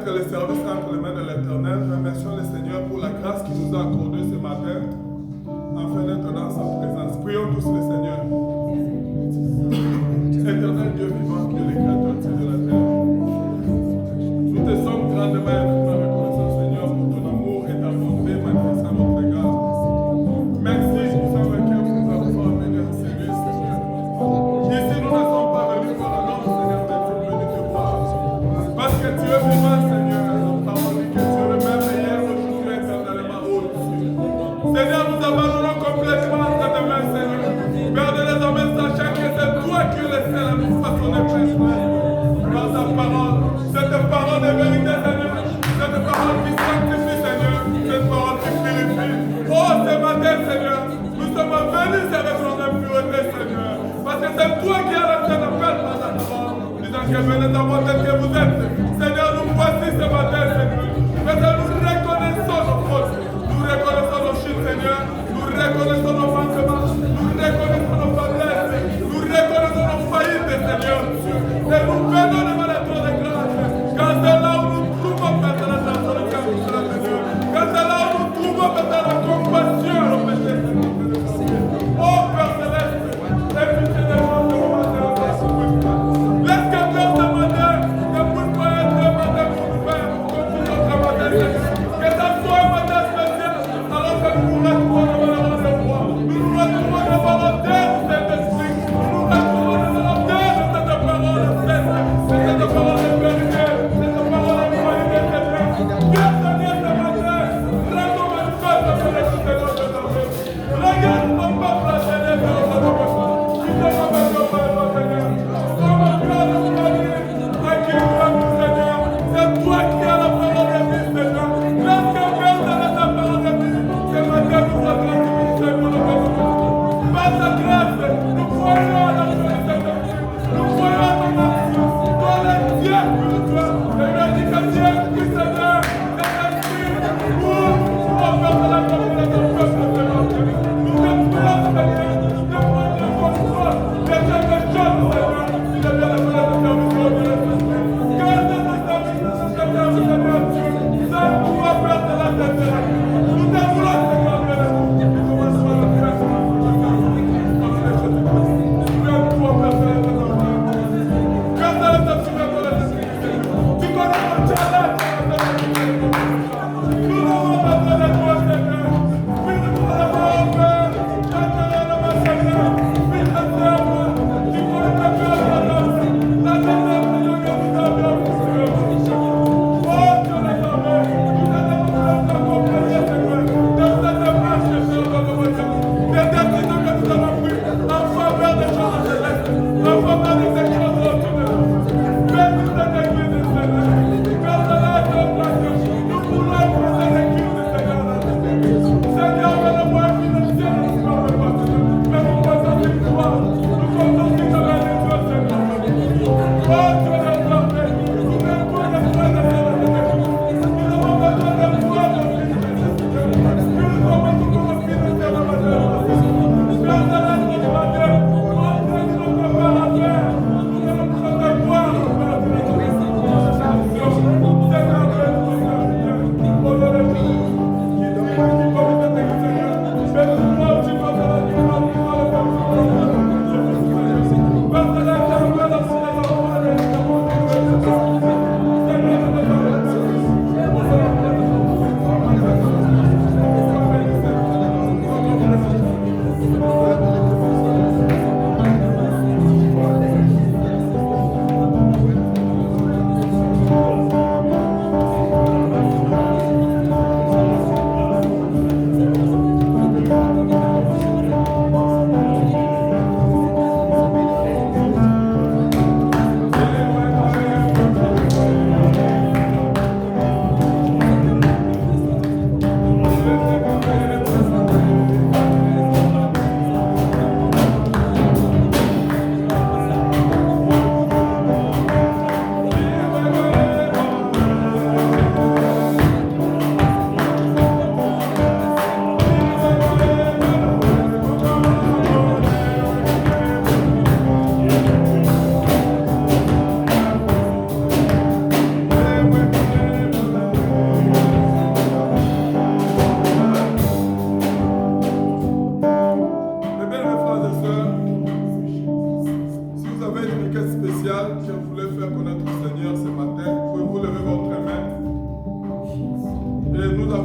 que le service est entre les mains de l'Éternel. Remercions le Seigneur pour la grâce qu'il nous a accordée ce matin afin d'être dans sa présence. Prions tous le Seigneur. Éternel Dieu vivant, qui est le créateur de la terre. Nous te sommes grandement et infiniment reconnaissants, Seigneur, pour ton amour et ta bonté manifestée à notre égard. Merci pour ça que nous avons amené à servir, Seigneur. Ici, nous ne sommes pas venus pour la norme, Seigneur, mais nous sommes venus te voir. Parce que tu es vivant, Seigneur, nous avons dit que tu es le même hier, aujourd'hui, éternellement au-dessus. Seigneur, nous abandonnons complètement entre tes mains, Seigneur. Père de les hommes, sachant que c'est toi qui es le seul à nous façonner pécheurs. Par ta parole, cette parole de vérité, Seigneur. Cette parole qui sanctifie, Seigneur. Cette parole qui purifie. Oh, ce matin, Seigneur, nous sommes venus avec notre impureté, Seigneur. Parce que c'est toi qui as lancé l'appel par ta parole. Disant que venez dans mon tête que vous êtes. Seigneur, nous voici ce matin, Seigneur. Mais nous reconnaissons nos fautes. Nous reconnaissons nos chutes, Seigneur. Nous reconnaissons nos manquements. Nous reconnaissons nos faiblesses. Nous reconnaissons nos faillites, Seigneur. Et nous venons devant le trône de grâce. Quand c'est là où nous trouvons maintenant la solidarité, Seigneur. Quand c'est là où nous trouvons maintenant la compassion au péché, Seigneur. Oh Père Céleste, aie pitié de nous ce matin. Laisse que Père ce matin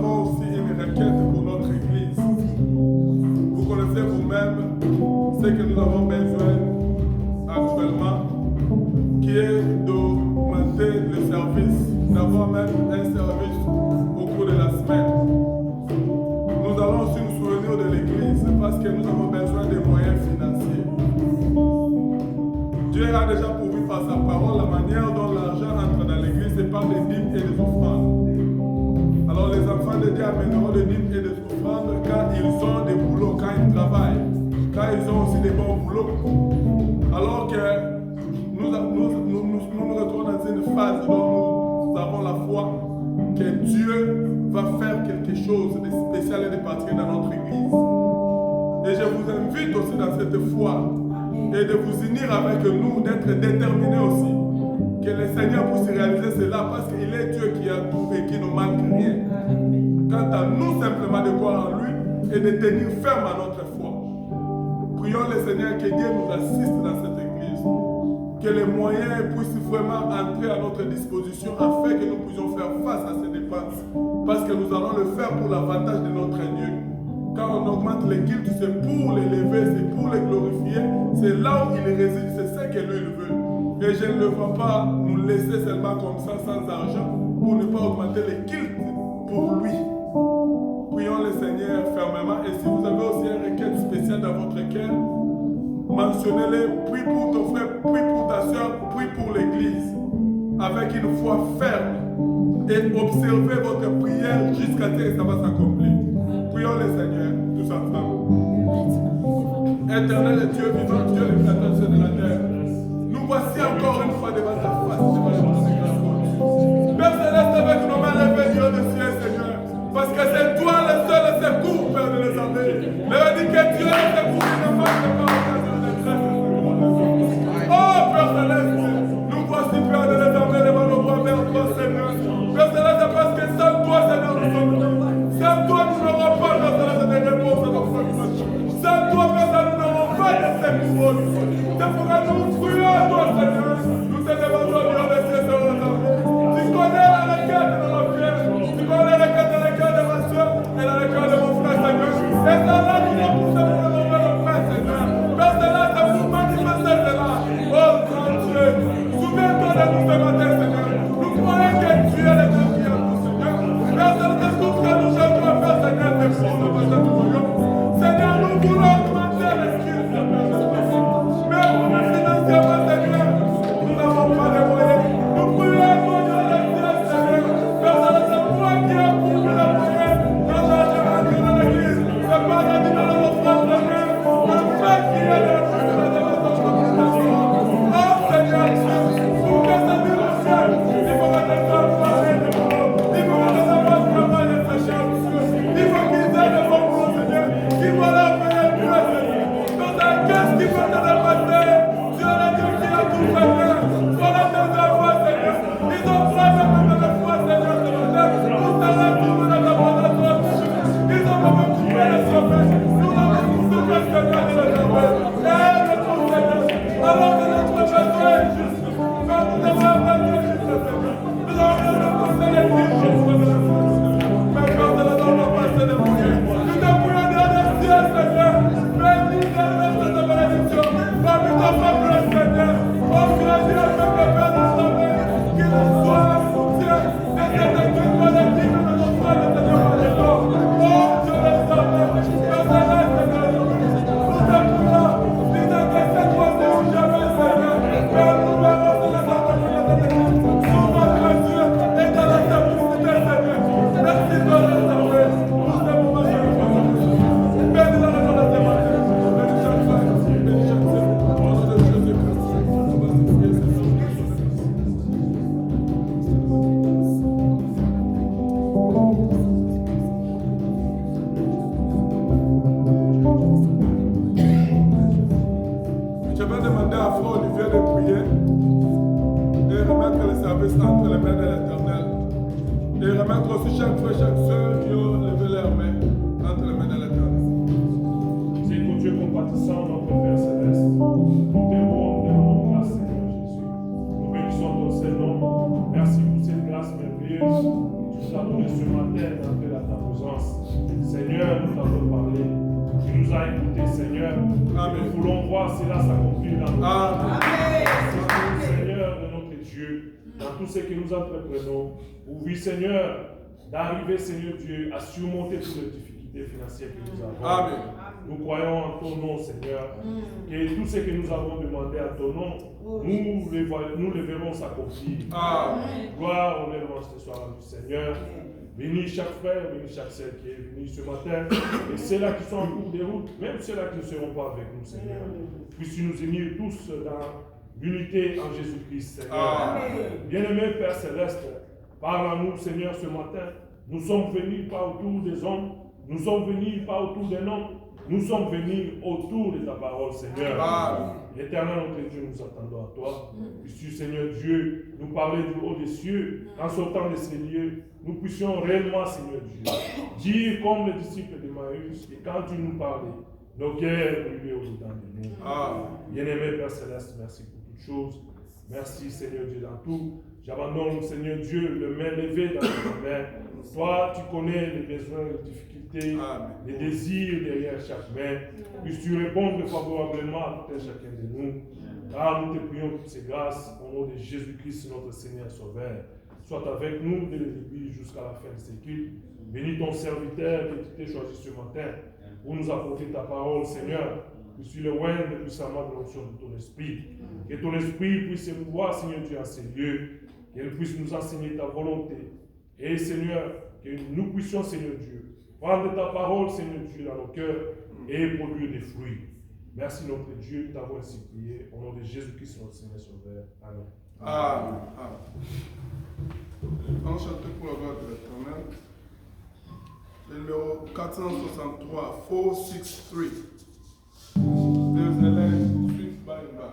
avons aussi une requête pour notre Église. Vous connaissez vous-même ce que nous avons besoin actuellement, qui est d'augmenter le service, d'avoir même un service au cours de la semaine. Nous allons aussi nous souvenir de l'Église parce que nous avons besoin de moyens financiers. Dieu a déjà pourvu par sa parole la manière dont l'argent entre dans l'Église, c'est par des dîmes et des offrandes. Alors les enfants de Dieu amèneront des dîmes et des offrandes quand ils ont des boulots, quand ils travaillent, quand ils ont aussi des bons boulots. Alors que nous nous retrouvons dans une phase dont nous avons la foi que Dieu va faire quelque chose de spécial et de particulier dans notre Église. Et je vous invite aussi dans cette foi et de vous unir avec nous, d'être déterminés aussi. Que le Seigneur puisse réaliser cela parce qu'il est Dieu qui a tout et qui ne manque rien. Quant à nous simplement de croire en lui et de tenir ferme à notre foi. Prions le Seigneur que Dieu nous assiste dans cette église. Que les moyens puissent vraiment entrer à notre disposition afin que nous puissions faire face à ces dépenses. Parce que nous allons le faire pour l'avantage de notre Dieu. Quand on augmente les cultes, c'est pour l'élever, c'est pour le glorifier. C'est là où il réside, c'est ce que lui il veut. Et je ne le vois pas nous laisser seulement comme ça, sans argent, pour ne pas augmenter les cultes pour lui. Prions le Seigneur fermement. Et si vous avez aussi une requête spéciale dans votre cœur, mentionnez-les. Prie pour ton frère, prie pour ta soeur, prie pour l'église. Avec une foi ferme. Et observez votre prière jusqu'à ce que ça va s'accomplir. Prions le Seigneur, tous ensemble. Éternel et Dieu vivant, Dieu le créateur de la terre. Nous voici encore une fois devant ta face, devant ton Seigneur. Père Céleste, avec nos mains levées, Dieu du ciel, Seigneur. Parce que c'est toi le seul secours, Père de les armées. Leur dit que Dieu est le secours qui ne manque pas occasion de détresse. Oh, Père Céleste, nous voici, Père de les armées, devant nos bras vers toi, Seigneur. Père Céleste, parce que sans toi, Seigneur, nous sommes là. Sans toi, nous n'aurons pas, Père Céleste, de réponse à nos problèmes. Sans toi, Père Céleste, nous n'aurons pas de secours. C'est pourquoi nous prions à toi, Seigneur. Nous te demandons, Dieu, de ciel, de nos armées. Tu connais la requête de nos frères. Tu connais la requête de ma soeur et la requête de mon frère, Seigneur. Et c'est là que nous poussons pour nous faire le Père, Seigneur. Père Céleste, pour manifester cela. Oh, grand Dieu, souviens-toi de nous ce matin, Seigneur. Nous croyons que tu es le Dieu qui est tout, Seigneur. Père Céleste, tout ce que nous cherchons à faire, Seigneur, c'est pour nous passer tout le monde. Seigneur, nous voulons augmenter les skills, Seigneur. Mais pour nous financièrement, Seigneur, nous n'avons pas de moyens. Nous prions à toi, Dieu, le ciel, Seigneur. Père Céleste, c'est toi qui as pourvu les moyens dans l'église. C'est pas la vie de notre frère, Seigneur. Le frère qui est de notre oh, Seigneur, pour que ça vive au ciel, il faut que les femmes parlent de boulot. Il faut que les enfants travaillent de ses chers, Monsieur. Il faut qu'ils aient de bons boulots, Seigneur. Qu'ils vont leur payer le plus, Seigneur. Dans ta caisse qui va te dépasser, Dieu est le Dieu qui a tout fait, Seigneur. Voilà tes enfants, Seigneur. Ils ont frappé même la foi, Seigneur, ce matin. Pour t'aller trouver la cabane. Ils ont même coupé les sommets. Nous l'avons souffert, Seigneur, de les enlever. Et le ton, Seigneur. Alors que notre besoin est juste. Quand nous devons avoir Dieu juste, Seigneur. Nous avons le conseil et Dieu juste, Seigneur. Mais quand nous n'avons pas passé de moyens, nous te prions de le ciel, Seigneur. Bénis cette bénédiction. Parmi ton peuple, Seigneur. Oh, grâce à Dieu, que Père nous sauve. Qu'il soit un soutien de cette église collective de nos frères de Seigneur Malédon. Oh, Dieu le sauve. Père Céleste, Seigneur. Nous te prions. Disons que cette fois-ci ou jamais, Seigneur. Père, nous verrons de la santé de cette église. Sous votre Dieu et dans la simplicité, Seigneur. Merci de le sauver. Pour ce moment, je le vois. Bénis la raison de tes mains. Bénis chaque fois. Bénis chaque fois. Au nom de Jésus-Christ. Je vais demander à Frère Olivier de prier et remettre le service entre les mains de l'Éternel. Et remettre aussi chaque frère, chaque soeur qui ont levé leurs mains entre les mains de l'Éternel. C'est Dieu compatissant, notre Père Céleste. Nous te rendons grâce, Seigneur Jésus. Nous bénissons ton Saint-Nom. Merci pour cette grâce merveilleuse que tu nous as donnée ce matin d'entrer dans ta Amen. Nous voulons voir cela s'accomplir dans nos Amen. vies. Seigneur de notre Dieu, dans tout ce que nous entreprenons, oui, Seigneur, d'arriver, Seigneur Dieu, à surmonter toutes les difficultés financières que nous avons. Amen. Nous croyons en ton nom, Seigneur, que tout ce que nous avons demandé à ton nom, nous le verrons s'accomplir. Amen. Gloire, honneur, louange ce soir à nous, Seigneur. Bénis chaque frère, bénis chaque sœur qui est venu ce matin. Et ceux-là qui sont en cours de route, même ceux-là qui ne seront pas avec nous, Seigneur. Puisses-tu nous unir tous dans l'unité en Jésus-Christ, Seigneur. Bien-aimé Père Céleste, parle à nous, Seigneur, ce matin. Nous sommes venus pas autour des hommes, nous sommes venus pas autour des noms, nous sommes venus autour de ta parole, Seigneur. L'éternel, notre Dieu, nous attendons à toi. Puisses-tu, Seigneur Dieu, nous parler du haut des cieux, en sortant de ces lieux, nous puissions réellement, Seigneur Dieu, dire comme les disciples de Maïs, que quand tu nous parlais, nos cœurs brûlaient au-dedans de nous. Bien-aimé Père Céleste, merci pour toutes choses. Merci, Seigneur Dieu, dans tout. J'abandonne, Seigneur Dieu, le main levé dans ta main. Toi, tu connais les besoins, les difficultés, les désirs derrière chaque main. Puisses-tu répondre favorablement à tout un chacun de nous. Car nous te prions toutes ces grâces au nom de Jésus-Christ, notre Seigneur Sauveur. Sois avec nous dès le début jusqu'à la fin de ce culte. Bénis ton serviteur que tu t'es choisi ce matin pour nous apporter ta parole, Seigneur. Puisses-tu le oindre puissamment de l'onction de ton esprit. Que ton esprit puisse se mouvoir, Seigneur Dieu, en ces lieux. Qu'elle puisse nous enseigner ta volonté. Et Seigneur, que nous puissions, Seigneur Dieu, prendre ta parole, Seigneur Dieu, dans nos cœurs et produire des fruits. Merci notre Dieu, nous t'avons ainsi prié. Au nom de Jésus-Christ, notre Seigneur Sauveur. Amen. Amen. On chante pour la gloire de l'Éternel. Le numéro 463, 463. There's a line between by and by.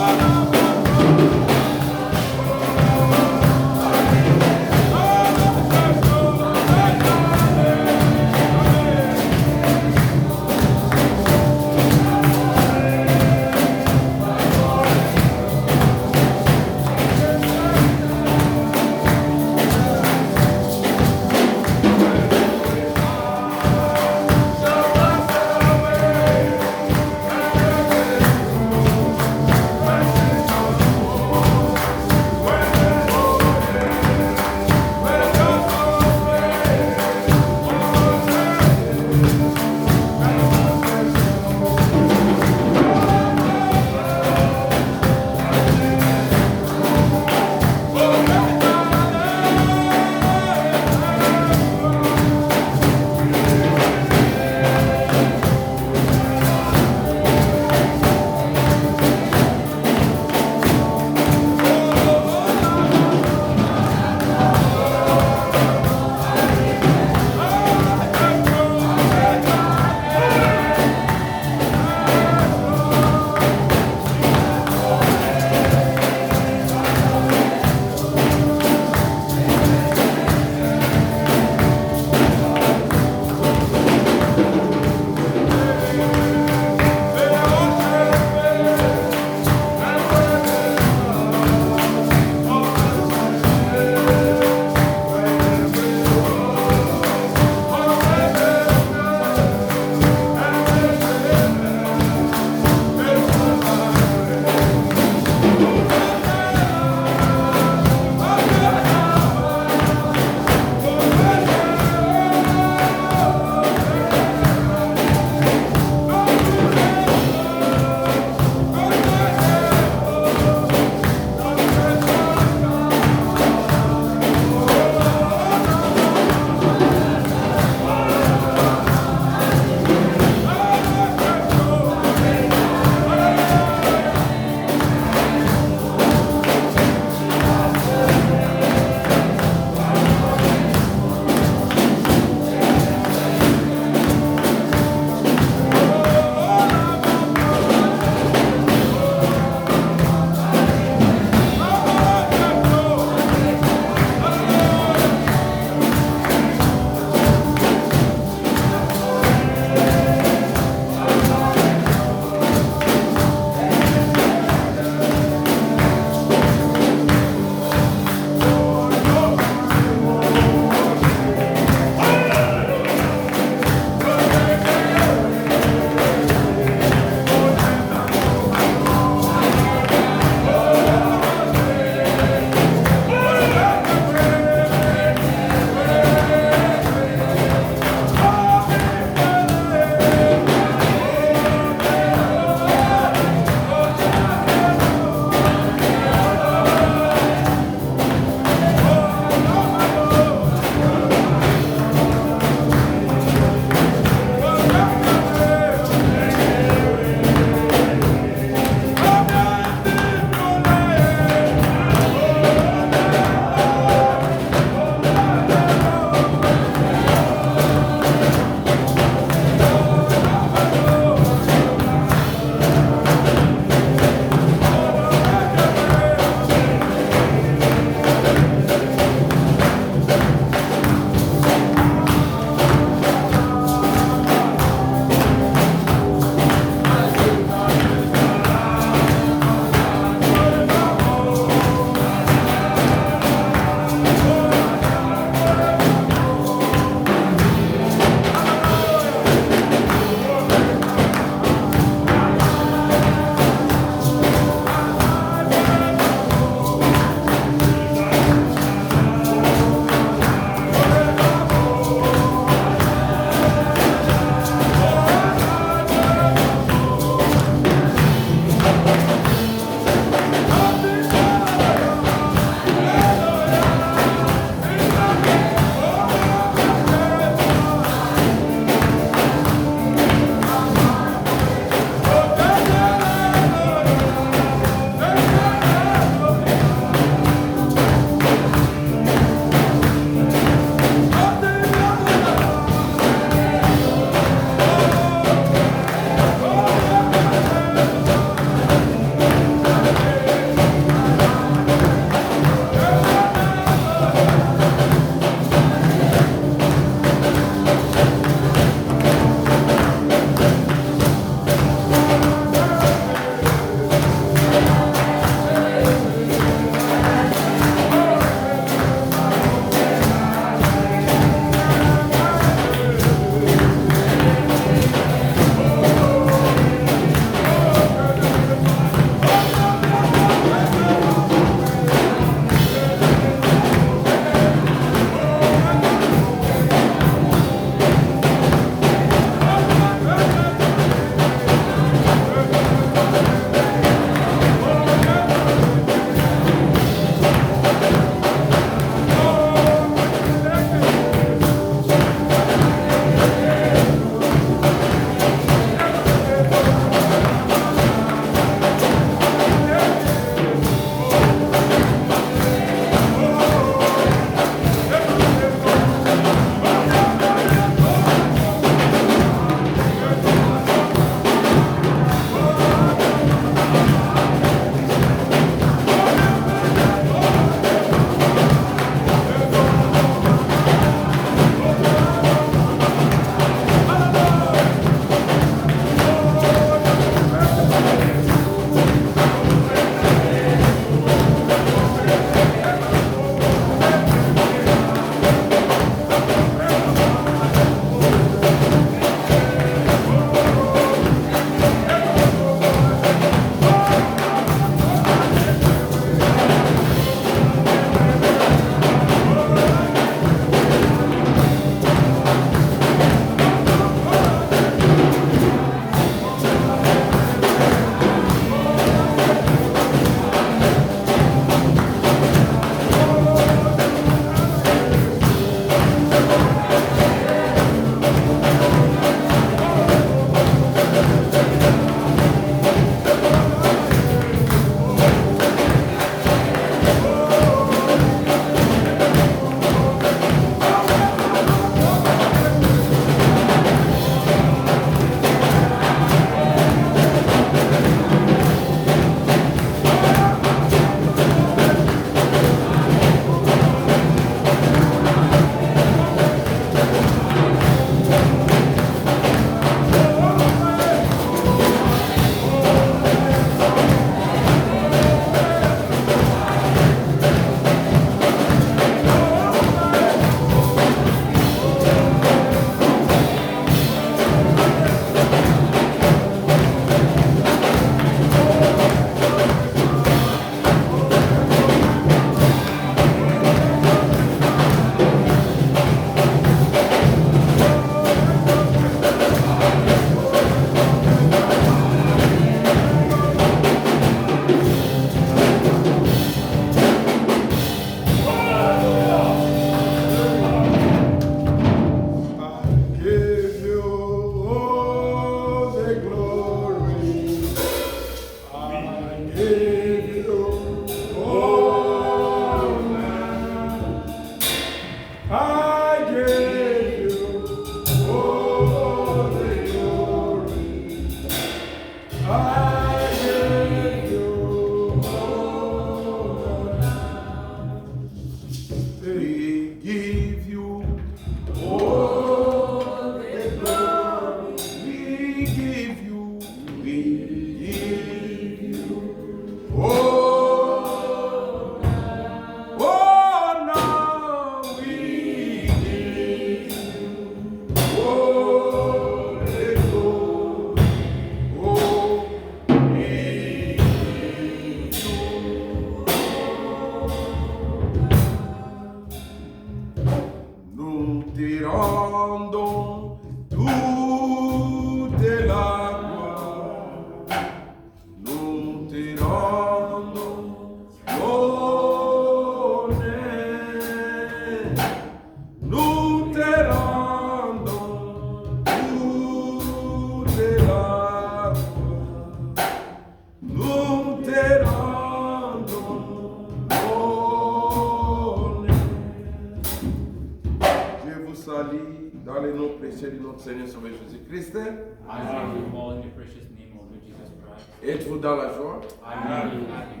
précieux de notre Seigneur Sauveur Jésus-Christ. I love you all in the precious name of Lord Jesus Christ. Êtes-vous dans la joie? I love you happy.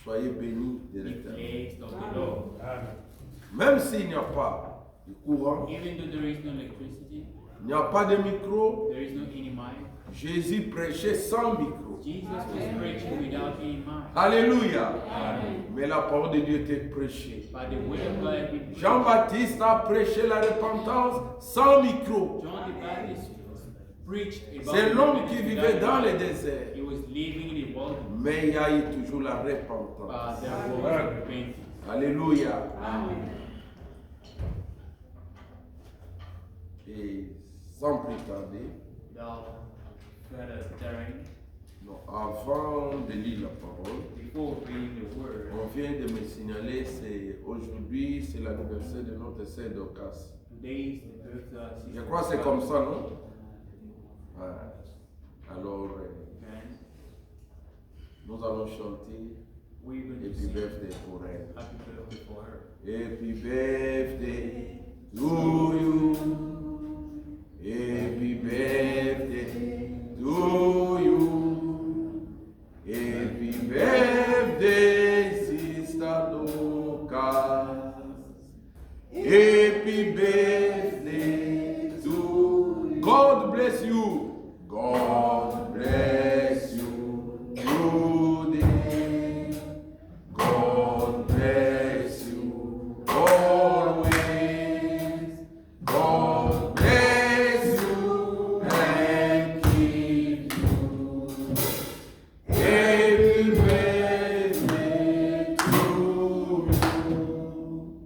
Soyez bénis de Be l'Éternel. praised of the Lord. Amen. Même s'il n'y a pas de courant, Even though there is no electricity, il n'y a pas de micro, there is no any mic. Jésus prêchait sans micro. Jesus was preaching without any mic. Alléluia. Amen. Mais la parole de Dieu était prêchée. But the word of God had been preached. Jean-Baptiste a prêché la repentance sans micro. John the Baptist preached about C'est l'homme qui repentance vivait without dans mic. le désert. He was living in the wilderness, Mais il y a eu toujours la repentance. but there was repentance. Alléluia. Amen. Et sans plus tarder, Without further tarrying, non, avant de lire la parole, before reading the word, on vient de me signaler, aujourd'hui, c'est l'anniversaire de notre sœur Dorcas. today is the birthday of Je Sister crois que c'est comme ça, non? Dorcas. Alors, And nous allons chanter we're going to Happy sing Birthday pour elle. happy birthday for her. Happy birthday to you. Happy birthday to you. Happy birthday, Sister Dorcas. Happy birthday to you. God bless you. God bless you today. God bless you always. God bless you and keep you. Happy birthday to you.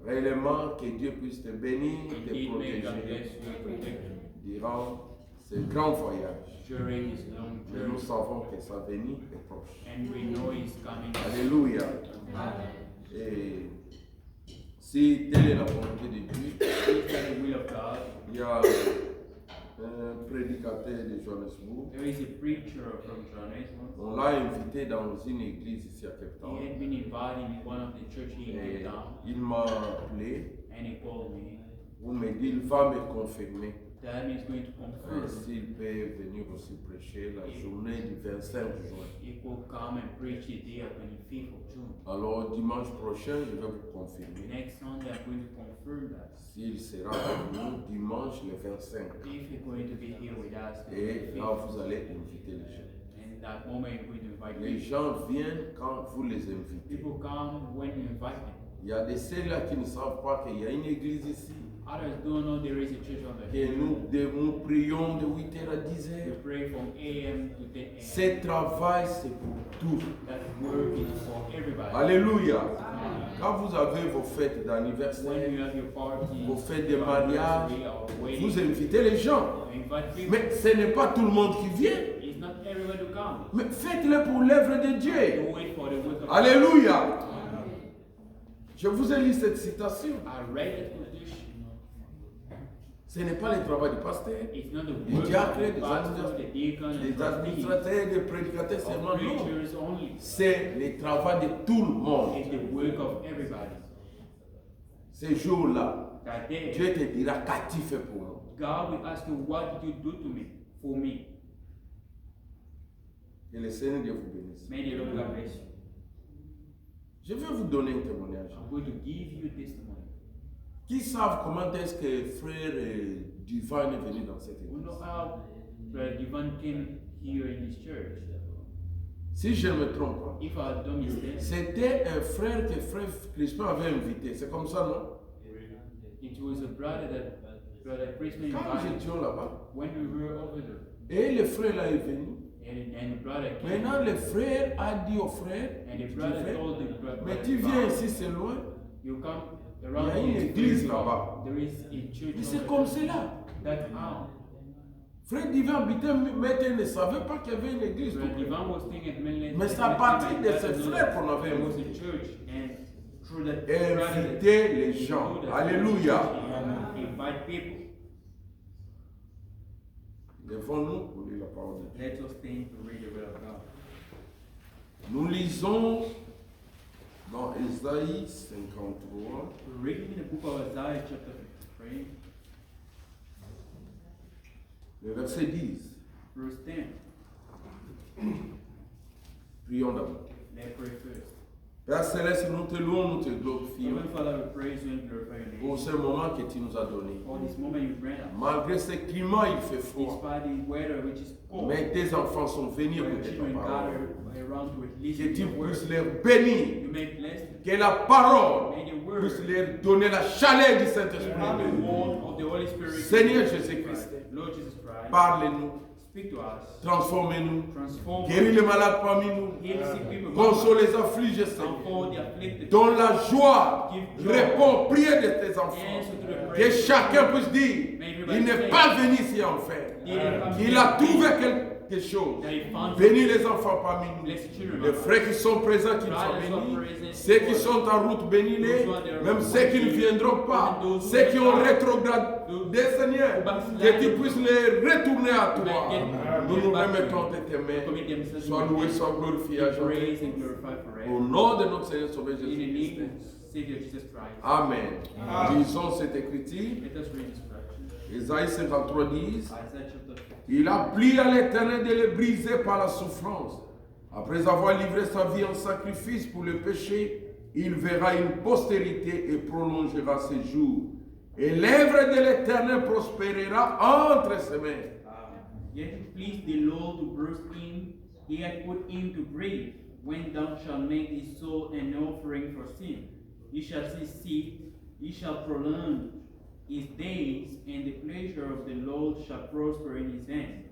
Réellement, que Dieu puisse te bénir, te Indeed, may God protéger bless you and protect you durant ce grand voyage. during His long Mais nous journey. savons que sa venue est proche. And we know He's coming. Alléluia. Amen. Et si telle est la volonté de Dieu, If that's the will of God, il y a un prédicateur de Johannesburg. there is a preacher from Johannesburg. On l'a invité dans une église ici à Cape He Town. had been invited in one of the churches in Et Cape Town, il m'a appelé and he called me. pour me dire il va me confirmer That he's going to confirm s'il peut venir aussi prêcher la journée du 25 juin. he will come and preach the day of 25th of June. Alors dimanche prochain, je vais vous confirmer Next Sunday, I'm going to confirm that. s'il sera avec nous dimanche le 25. If you're going to be here with us, the Et là, 25th, vous allez inviter les gens. and that moment you're going to invite Les people. gens viennent quand vous les invitez. People come when you invite them. Il y a des ceux-là qui ne savent pas qu'il y a une église ici. Others don't know there is a church over Et here. nous prions de 8h à 10h. We pray from AM to 10 AM. Ce travail, c'est pour tous. That work is for everybody. Alléluia. Amen. Quand vous avez vos fêtes When d'anniversaire, you have your party, vos fêtes de your mariage, anniversary, or vous wedding, invitez les gens. you invite people. Mais ce n'est pas tout le monde qui vient. It's not everyone to come. Mais faites-le pour l'œuvre de Dieu. You wait for the work of God. Alléluia. Je vous ai lu cette citation. I read it quotation. Ce n'est pas le travail du pasteur, It's not the des work of diacres, the des pastors, the deacons, the des trustees, administrateurs, des prédicateurs of seulement. Non. preachers only. C'est le travail de tout le monde. It's the work of everybody. Ce jour-là, That day, Dieu te dira qu'as-tu fait pour moi. God will ask you, what did you do to me, for me? Que le Seigneur Dieu vous bénisse. May the Lord God bless you. Je vais vous donner un témoignage. I'm going to give you testimony. Qui savent comment est-ce que frère Divan est venu dans cette We église? know how Brother Divan came here in this church. Si je ne me trompe pas, If I don't mistake, c'était un frère que frère Crispin avait invité. C'est comme ça, non? it was a brother that Brother Christmas Quand nous invited étions là-bas, when we were over there. et le frère là est venu. And the brother came. Maintenant, le frère a dit au frère, And the brother told the brother, mais tu viens ici, c'est loin. you come Il y around a une here, église it's very là-bas. far. There is a church Mais c'est over comme there. cela. That's how. Frère Divan habitait, mais ne savait pas qu'il y avait une église. Brother Divan was staying at Mainland. Mais c'est à partir de ce frère qu'on avait There was a invité. church, and through that Inviter les gens. Alléluia. Invite people. Levons-nous pour lire la parole de Dieu. Let us think to read the word of God. Nous lisons dans Ésaïe 53, We're reading in the book of Isaiah chapter praying. Le verset 10. Verse 10. Prions d'abord. Let's pray first. Père Céleste, nous te louons, nous te glorifions Heavenly Father, we praise you and glorify your pour name. ce moment que tu nous as donné. For this moment you grant us. Malgré ce climat, il fait froid. Despite the weather which is cold, Mais tes enfants sont venus your écouter ta children parole. gather around to Que listen to tu your word. puisses les bénir. You make blessed. Que la parole May the word puisse leur donner la chaleur du have the Saint-Esprit. warmth of the Holy Spirit. Seigneur Jésus-Christ, Lord Jesus Christ, parle-nous, speak to us. transformez-nous, Transform guéris us. les malades parmi nous, Heal the sick people. console les affligés, Seigneur. Comfort the afflicted. Donne la joie, Give joy. réponds aux prières de tes enfants. Answer to the Que prayers. chacun puisse dire, May il everybody n'est say, pas venu ici en fait. Qu'il a trouvé quelque chose. that he found Bénis les enfants parmi nous. bless children. Les frères qui sont présents, qu'ils soient bénis. Ceux qui sont en route, bénis-les. Même ceux qui ne viendront pas. Ceux qui ont rétrogradé, Seigneur. Que tu puisses les retourner à toi. Nous nous remettons entre tes mains. Sois loué, sois glorifié à jamais. Praise and glorify forever. Au nom de notre Seigneur Sauveur In the Jésus-Christ. name of Savior Jesus Christ. Amen. Lisons cette écriture. Let us read this scripture. Ésaïe 53 dit. Isaiah chapter 50. Il a plu à l'Éternel de les briser par la souffrance. Après avoir livré sa vie en sacrifice pour le péché, il verra une postérité et prolongera ses jours. Et l'œuvre de l'Éternel prospérera entre ses mains. Yet it pleased the Lord to burst in, he had put him to grief, when thou shalt make his soul an offering for sin. He shall see seed, he shall prolong his days, and the pleasure of the Lord shall prosper in his hand.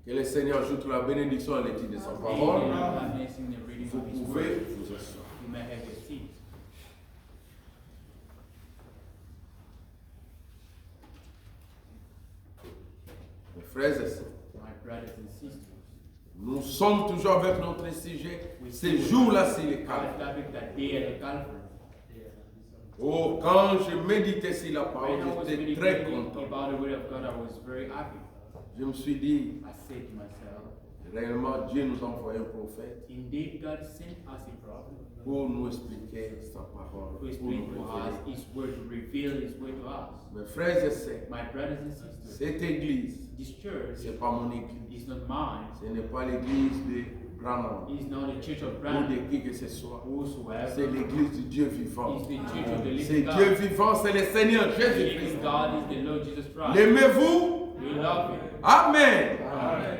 Que le Seigneur ajoute la bénédiction à l'étude de sa parole. Amen. God bless in the reading Vous of his pouvez word. vous asseoir. You may have your seat. Mes frères et sœurs, My brothers and sisters, nous sommes toujours avec notre sujet. Ces jours-là, c'est le our calme. topic that day at the Calvary. Oh, quand je méditais sur la parole, When I was j'étais très meditating content. about the word of God, I was very happy. Je me suis dit, I said to myself, réellement, Dieu nous a envoyé un prophète indeed God sent us a prophet pour nous expliquer sa parole, to pour explain nous to us révéler. his word, to reveal his word to us. Mes frères et sœurs, My brothers and sisters, cette église, this church ce n'est pas mon église. is not mine. Ce n'est pas l'église de Branham It's not the church of ou Branham. de qui que ce soit. Whosoever C'est l'église du Dieu vivant. is the church of the C'est living Dieu God. vivant, c'est le Seigneur The Jésus-Christ. living God is the Lord Jesus Christ. L'aimez-vous? We love him. Amen. Amen.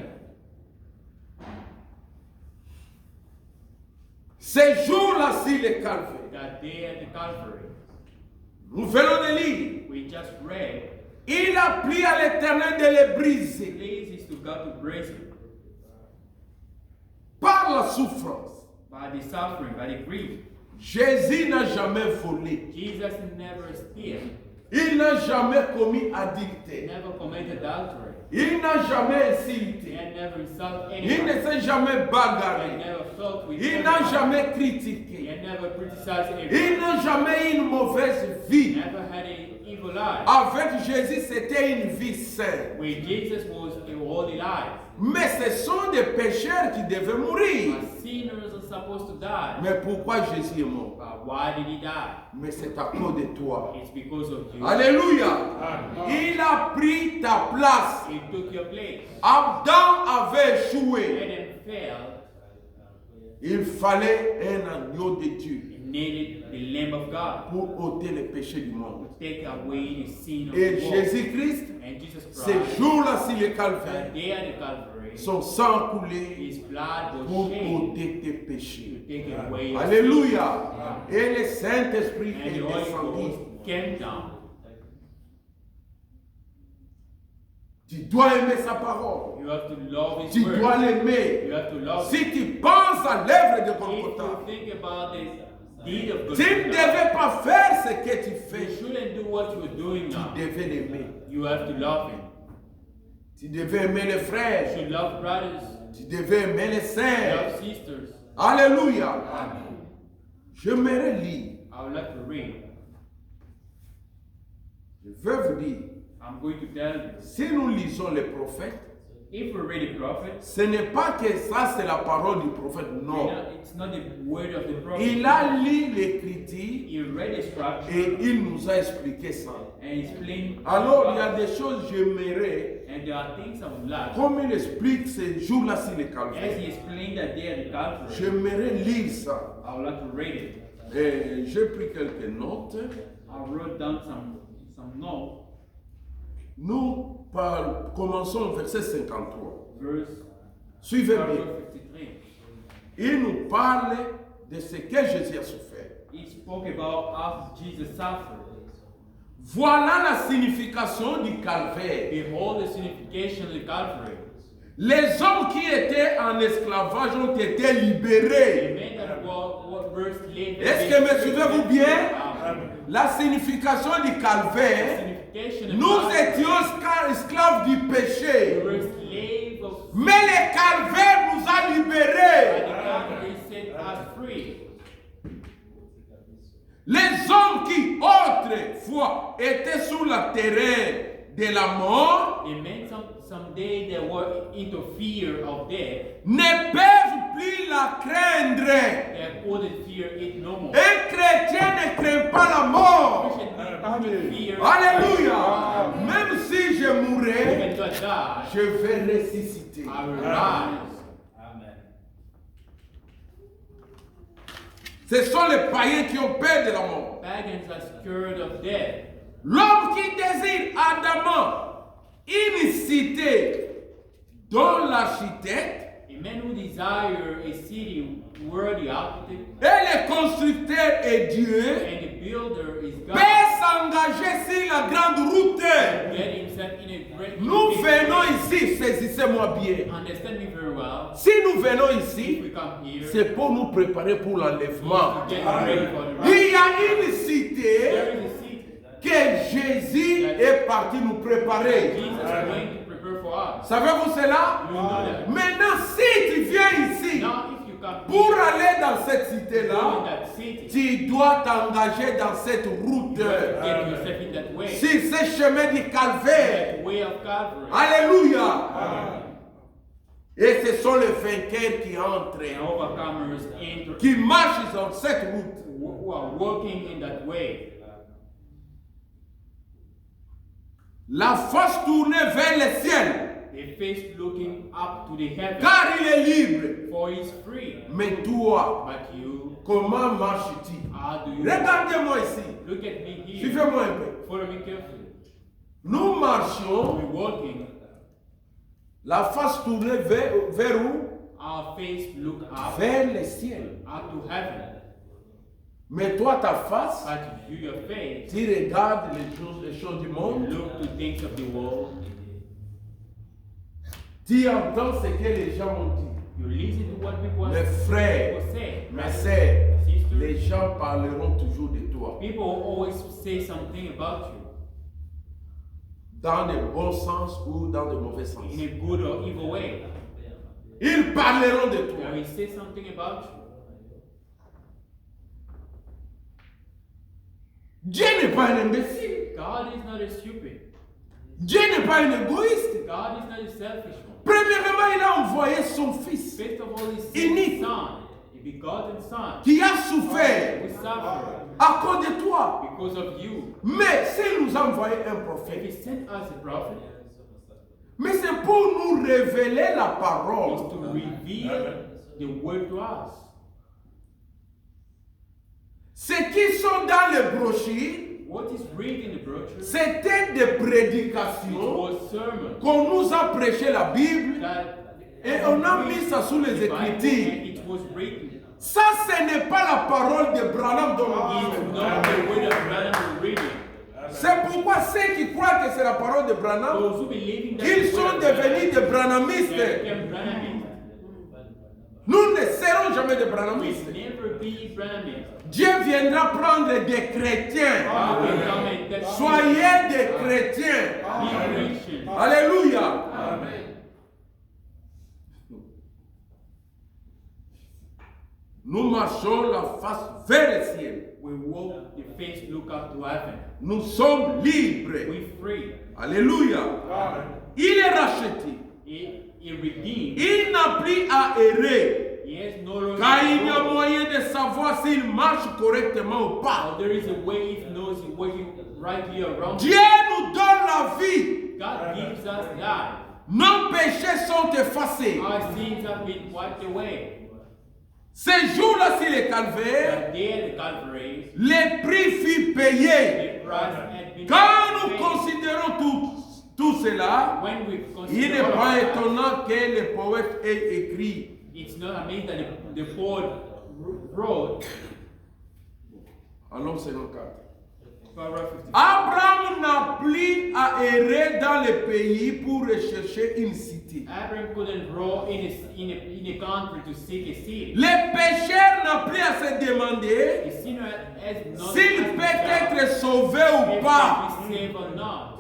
Ces jours-là, si le calvaire, That day at the Calvary, nous venons de lire, we just read, il a plu à l'Éternel de les briser pleases to God to praise him par la souffrance. by the suffering, by the grief. Jésus n'a jamais volé. Jesus never steal, Il n'a jamais commis he adultère. never committed adultery, Il n'a jamais he insulté. had never insulted Il ne anyone, s'est jamais he had bagarré. never fought with Il n'a anyone, jamais he critiqué. had never criticized anyone, Il n'a jamais eu une mauvaise he vie. never had an evil life. Avec Jésus, c'était une vie saine. With Jesus was a holy life. Mais ce sont des pécheurs qui devaient mourir. But sinners are supposed to die. Mais pourquoi Jésus est mort? But why did he die? Mais c'est à cause de toi. It's because of you. Alléluia. Il a pris ta place. He took your place. Adam avait échoué. Adam failed. Il fallait un agneau de Dieu He needed the Lamb of God pour ôter les péchés du to monde. take away the sin of Et the world. Jésus-Christ, And Jesus ces Christ, jours-là, sur le calvaire, that day at the Calvary, son sang coulé his blood was pour shed ôter tes to péchés. take away your sin. Alléluia. Et le Saint-Esprit And est the Holy descendu. Ghost came down. Tu dois aimer sa parole. You have to love his Tu word. dois l'aimer. You have to love him. Si tu penses à l'œuvre de If Golgotha, you think about the deed of God, tu ne devais pas faire ce que tu you fais. shouldn't do what you're doing Tu now. devais l'aimer. You have to love him. Tu devais aimer les You frères. should love brothers, Tu devais aimer les sœurs. love sisters. Alléluia. J'aimerais lire. I would like to read. Je veux vous dire, I'm going to tell you. si nous lisons les prophètes, If we read the prophet, ce n'est pas que ça c'est la parole du prophète, non. it's not the word of the prophet. Il a lu l'écriture He read the scripture et il nous a expliqué ça. and explained. Alors il y a des choses que j'aimerais, And there are things I would like. comme il explique ces jours-là sur le As he Calvaire, explained that day at the Calvary, j'aimerais lire ça. I would like to read it. Et j'ai pris quelques notes. I wrote down some notes. Nous commençons au verset 53. Verse Suivez bien. 53. Il nous parle de ce que Jésus a souffert. He spoke about after Jesus suffered. Voilà la signification du calvaire. Behold the signification of the Calvary. Les hommes qui étaient en esclavage ont été The libérés. men that were slaves. Est-ce que me suivez-vous bien? La signification du calvaire, nous étions esclaves du péché. We were slaves of sin. Mais le calvaire nous a And libérés. the Calvary set us free. Les hommes qui autrefois étaient sous la terreur de la mort The men someday they were into fear of death. ne peuvent plus la craindre. They couldn't fear it no more. Un chrétien ne craint pas la mort. Fear. Alléluia. Même si je mourrais, Even though I die, je vais ressusciter. I will rise. Ce sont les païens qui ont peur de la mort. Pagans are scared of death. L'homme qui désire ardemment une cité dont l'architecte A man who desire a city where the architect et le constructeur est Dieu and the builder is God, peut s'engager sur la grande route. get himself in a great Nous big venons place. ici, saisissez-moi bien. Understand me very well. Si nous venons If ici, we come here, c'est pour nous préparer pour l'enlèvement. to get ready for the Il y rapture. a une cité There is a city que Jésus est parti nous préparer. Jesus is going to prepare for us. Savez-vous cela? You know that. Maintenant, si tu viens ici Now, if you come pour here, aller dans cette go in cité-là, that city, tu dois t'engager dans cette route. get yourself in that way. Sur ce chemin du calvaire. That way of Calvary. Alléluia. Et ce sont les vainqueurs qui entrent, And overcomers enter, qui marchent dans cette route. who are walking in that way. La face tournée vers le ciel, A face looking up to the heavens, car il est libre. for he is free. Mais toi, But you, comment marches-tu? how do you Regardez-moi ici. look at me here? Suivez-moi un peu. Follow me carefully. Nous marchons, We're walking. la face tournée vers où? Our face look up, Vers le ciel. up to heaven. Mais toi, ta face, But you, your face, tu regardes les choses du monde, look to things of the world. tu entends ce que les gens ont dit. You listen to what people Mes frères, say. mes sœurs, Sisters, les gens parleront toujours de toi. people always say something about you, Dans le bon sens ou dans le mauvais sens. in a good or evil way. Ils parleront de They toi. will say something about you. Dieu n'est pas un imbécile. God is not a stupid. Dieu n'est pas un égoïste. God is not a selfish one. Premièrement, il a envoyé son fils First of all, He sent Unique. His Son, a begotten Son, qui a souffert who suffered à cause de toi. because of you. Mais s'il nous a envoyé un If prophète, He sent us a prophet, mais c'est pour nous révéler la it's parole. to reveal the word to us. Ceux qui sont dans les brochures, What is written in the brochure? c'était des It prédications was sermon qu'on nous a prêché la Bible that et on a mis ça sous les Bible, Écritures. and it was written. Ça, ce n'est pas la parole de Branham dont on It's parle. not the word of Branham was reading. C'est pourquoi ceux qui croient que c'est la parole de Branham, Those who believe in that ils sont devenus des they Branhamistes. became Branhamites. Nous ne serons jamais des We'll Branhamistes. never be Branhamites. Dieu viendra prendre des chrétiens. God will come and take Soyez des chrétiens. Be Christian. Alléluia. Nous marchons la face vers le ciel. We walk the face look up to heaven. Nous sommes libres. We free. Alléluia. Il est racheté. He redeemed. Il n'a plus à errer. He has no longer. Car il y a moyen de savoir s'il marche correctement ou pas. There is a way if he knows he's working rightly around. Dieu nous donne la vie. God gives us life. Nos péchés sont effacés. Our sins have been wiped away. Ces jours-là, sur le calvaire, The day of the Calvary, le prix fut payé. the price had been Quand nous paid. considérons tout cela, When we il consider n'est all of pas that, étonnant que le poète ait écrit. it's not amazing that the poet wrote Allons 54. paragraph 50. Abraham n'a plus à errer dans le pays pour rechercher une cité. Abraham couldn't row in a country to seek a city. Le pécheur n'a plus à se demander The sinner has not s'il peut être sauvé ou if pas. he is saved or not.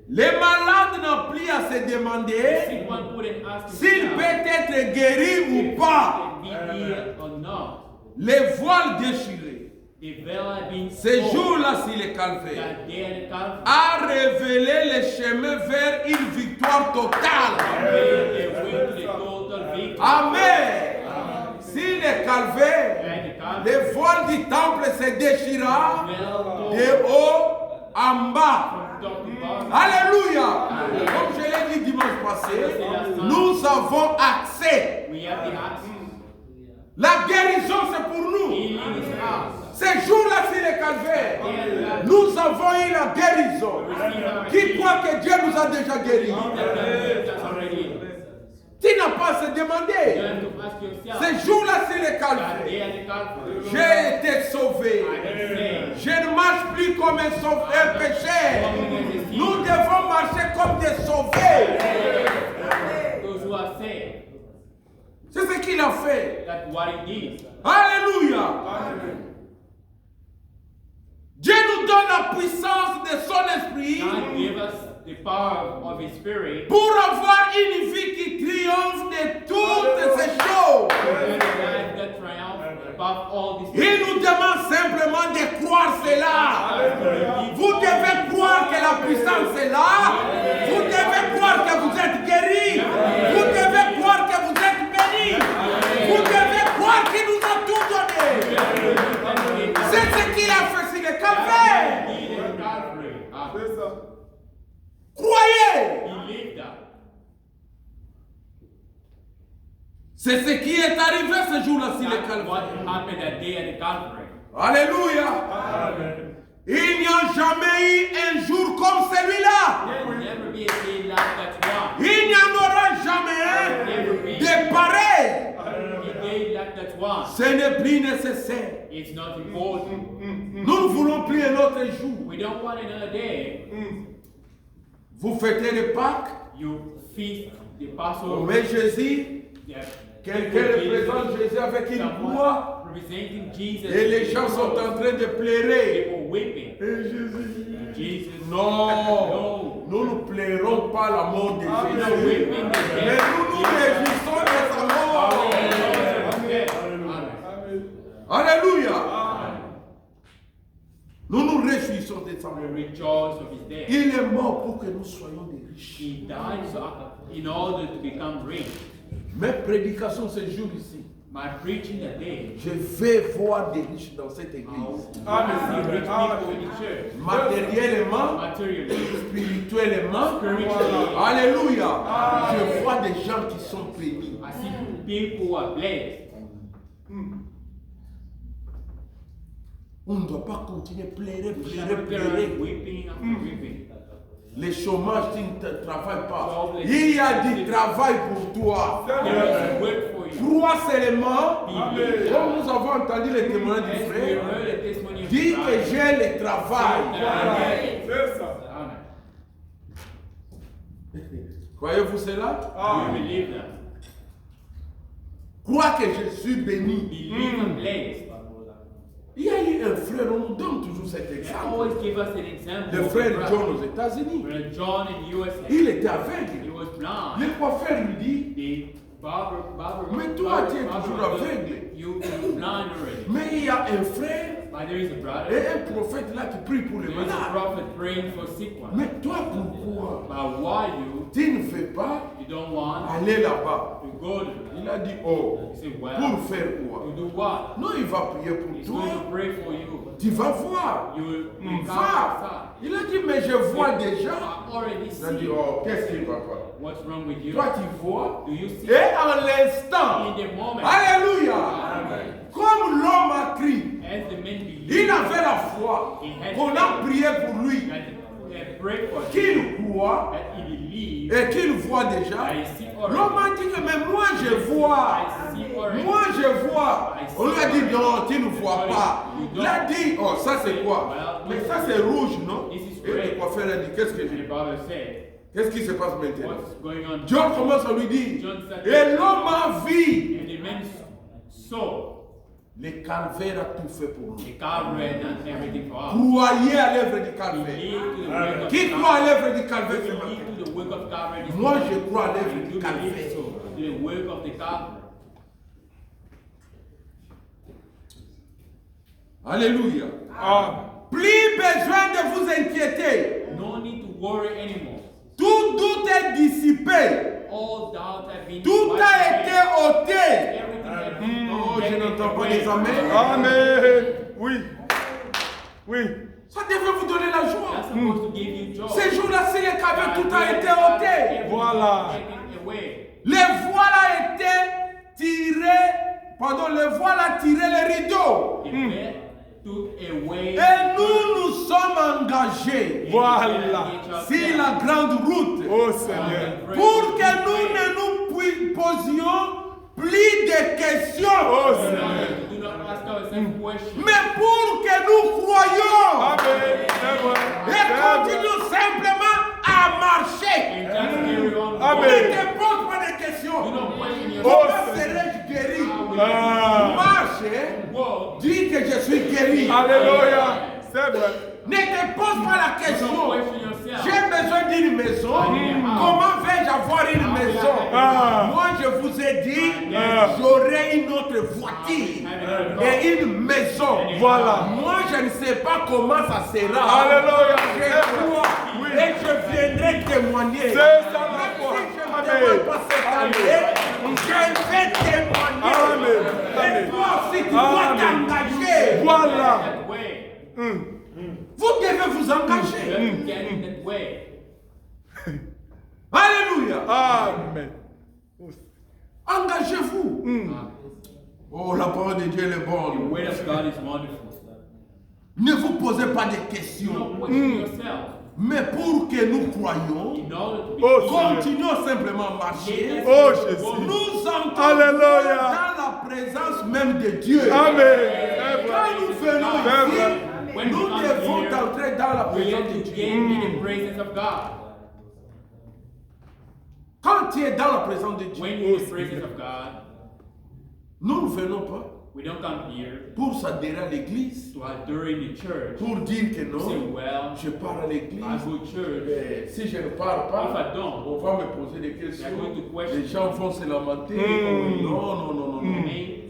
Le malade n'a plus à se The demander sick one couldn't ask s'il himself peut être guéri ou if pas. he can be healed or not. Les voiles déchirées. The veil had been Ce torn. jour-là, sur le calvaire, That day at the Calvary, a révélé le chemin vers une victoire totale. made a way to the total victory. Amen. Sur le calvaire, And the Calvary, le voile du temple se déchira veil torn de haut en bas. from top to bottom. Alléluia. Comme je l'ai dit dimanche passé, nous avons accès. We have the access. La guérison, c'est pour nous. Healing is ours. Ces jours-là, sur le calvaire, nous avons eu la guérison. Qui croit que Dieu nous a déjà guéris? That's already. Tu n'as pas à se You demander. have to ask yourself. Ces jours-là, sur le That day calvaire, at the Calvary, j'ai été sauvé. I am saved. Je ne marche plus comme un pécheur. Nous devons marcher comme des sauvés. Those who are saved, C'est ce qu'il a fait. that's what he did. Alléluia. Dieu nous donne la puissance de son esprit God gave us the power of His Spirit pour avoir une vie qui triomphe de toutes ces choses. to live a life that triumphs above all these Il nous demande simplement de croire cela. Vous devez croire que la puissance est là. Vous devez croire que vous êtes guéris. Vous devez croire que vous êtes bénis. Vous devez croire qu'il nous a tout donné. C'est ce qu'il a fait sur le calvaire. C'est ça. Croyez. He lived that. C'est ce qui est arrivé ce jour-là sur le That's calvaire. what happened that day at the Calvary. Alléluia. Amen. Il n'y a jamais eu un jour comme celui-là. There will never be a day like that one. Il n'y en aura jamais de pareil. A day like that one. Ce n'est plus nécessaire. It's not important. Nous ne voulons plus un autre jour. We don't want another day. Vous fêtez le Pâques, You feast the on Passover. met Jésus, Yeah. quelqu'un représente Jésus avec une croix, Someone representing Jesus. et les gens sont en train de pleurer. They were weeping. Et Jésus, Jesus. non, nous ne pleurons pas la mort de Not Jésus, weeping the mais death. nous nous réjouissons de sa mort. Amen. Alléluia. Nous nous réjouissons de sa mort. We rejoice of His death. Il est mort pour que nous soyons des riches. He died in order to become rich. Mes prédications ce jour ici, My preaching today, je vais voir des riches dans cette église. I see rich people in the church. Matériellement, Materially, spirituellement. spiritually, Alléluia. Je vois des gens qui sont bénis. I see people who are blessed. On ne doit pas continuer à pleurer, We shall pleurer, not carry pleurer. weeping after weeping. Les chômages, tu ne travailles pas. Il y a du travail pour toi. There is work for you. Crois seulement, comme nous avons entendu les témoignages du As we frère, heard the testimony of dis que Christ, j'ai le travail. C'est ça. Amen. Croyez-vous cela? We believe that. Crois que je suis béni. Believe and blessed. Il y a eu un frère, on nous donne toujours cet They exemple. always give us an example. Le of frère the brother. John aux États-Unis. Brother John in USA. Il était He aveugle. was blind. Le coiffeur lui dit, The barber, Mais toi, tu es toujours aveugle. You're blind already. mais il y a un frère, But There is a brother. Et un prophète là qui prie pour les There is a malades. prophet praying for sick ones. Mais toi, pourquoi But why tu ne fais pas you don't want aller là-bas? to go to Il a dit, oh, You say, well, pour faire quoi? you do what? Non, il va prier pour He's toi. going to pray for you. Tu vas voir. You will become Va. Il a dit, mais je vois déjà. I already Il a dit, see oh, qu'est-ce qui va pas? what's wrong with you. Toi, tu vois. Do you see Et en l'instant, in the moment alléluia, Amen. comme l'homme a crié, as the man believed il avait la foi qu'on a prié pour lui, that pray for him, qu'il croit that he believed, et qu'il voit déjà. I see already. L'homme a dit que, mais moi je vois. I see already. Moi je vois. On lui a dit non, tu ne vois pas. Il a dit, oh ça c'est quoi? Mais ça c'est rouge, non? Et le coiffeur a dit, qu'est-ce que And j'ai? the brother said, Qu'est-ce qui se passe maintenant? what's going on? John commence à lui dire, et l'homme a vu. And the man saw Le calvaire a tout fait pour nous. the Calvary had done everything for us. Croyez à l'œuvre du We calvaire. need to the work of Qui croit à Calvary. l'œuvre du calvaire ce We matin? need to the work of Calvary this Moi morning. je crois à I l'œuvre do du believe calvaire. so. To the work of the Calvary. Alléluia. Ah. Plus besoin de vous inquiéter. No need to worry anymore. Tout doute est dissipé. All doubt have been Tout wiped a away. été ôté. Everything has been Oh, je taken n'entends pas away. les amens. Amen. Oui. Oui. Ça devrait vous donner la joie. That's supposed to give you joy. Ces jours-là, si les caves, tout a été Everything ôté. Voilà. taken away. Les voiles a été tirées. Pardon, les voiles a tiré les rideaux. The bed took away. Et nous sommes engagés Voilà. sur la grande route Oh Seigneur. pour que nous ne nous posions plus de questions, Oh Seigneur. Do not ask ourselves questions. mais pour que nous croyions Amen. C'est vrai. et C'est vrai. continuons simplement à marcher. And just carry on. Amen. Ne te pose pas de questions. Do not question Oh, Comment yourself. serais-je guéri? Ah. Marche, Walk. dis que je suis guéri. Alléluia. C'est vrai. Ne te pose pas la Do question. not question yourself. J'ai besoin d'une maison. Comment vais-je avoir une maison? Ah. Moi, je vous ai dit, Ah. j'aurai une autre voiture et une maison. Voilà. Moi, je ne sais pas comment ça sera. Alléluia. Je crois Oui. et je viendrai témoigner. C'est ça la Même foi. si je ne Amen. témoigne pas cette année, je vais témoigner. Amen. Et Amen. toi aussi, tu dois Amen. t'engager. Voilà. That way. Vous devez vous You engager. have to get in that way. Alléluia. Amen. Engagez-vous. Oh, la parole de Dieu est The bonne. word of God is wonderful. Ne vous posez pas de Do questions. not question yourself. Mais pour que nous croyions, In order to be Oh, healed, continuons simplement à marcher. Oh Jésus. Nous entrons Alléluia. dans la présence même de Dieu. Amen. C'est vrai. Quand nous venons C'est ici, vrai. nous devons entrer dans la we présence have de to Dieu. get in the presence of God. Quand tu es dans la présence de When Dieu, you're in the presence of God, nous ne venons pas we don't come here pour s'adhérer à l'église, to adore in the church. pour dire que Say, non, well, je pars à l'église. I go to church. Mais si je ne pars pas, If I don't, on va me poser des questions. they're going to question. Les gens vont se lamenter. Non, non, non, non, non.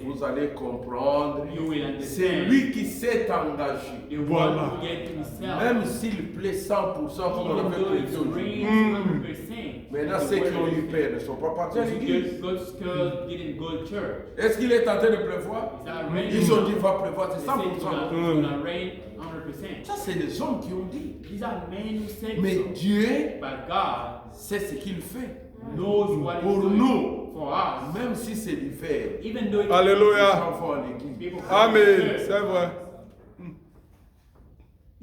Vous allez comprendre. You will C'est understand. lui qui s'est engagé. The Voilà. one who get himself. Même s'il plaît 100% comme on Even avait though it's prévu aujourd'hui. rain 100%. Maintenant, ceux qui ont eu peur ne sont pas partis à l'église. God's girl didn't go to church. Est-ce qu'il est en train de pleuvoir? Is that rain? Ils ont dit va pleuvoir, c'est They said it's 100%. gonna rain 100%. Ça, c'est les hommes qui ont dit. These are men who said Mais so. Dieu But God sait ce qu'il fait. knows what He's Pour doing nous, for us. même si c'est l'hiver, Even though it's les Alléluia. gens vont à l'église. people come to Amen. church, C'est vrai.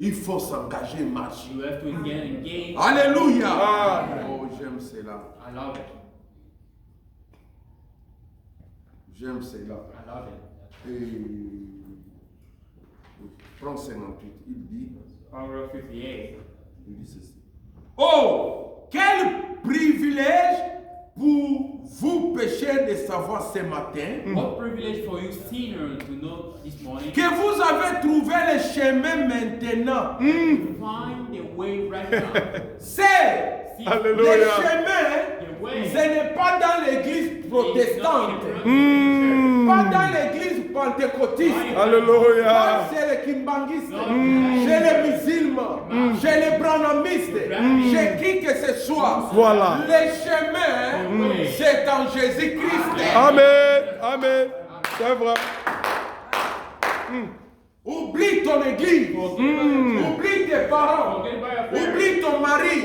Il faut s'engager, marcher. you have to get engaged. Alléluia. Amen. Oh, j'aime cela. I love it. J'aime cela. I love it. Et prends 58. Il dit, Proverbs 58. il dit ceci. Oh, quel privilège pour vous pécheurs de savoir ce matin What privilege for you sinners to know this morning. que vous avez trouvé le chemin maintenant. Find the way right now. C'est See, le Alléluia. chemin, the way ce n'est pas dans l'église is not in protestante, the Protestant church. pas dans l'église pentecôtistes, Alléluia. pas chez les kimbangistes, chez les musulmans, chez les branhamistes, chez qui que ce soit. Voilà. Le chemin, c'est en Jésus-Christ. Amen. Amen. C'est vrai. Oublie ton église, oublie tes parents, oublie ton mari,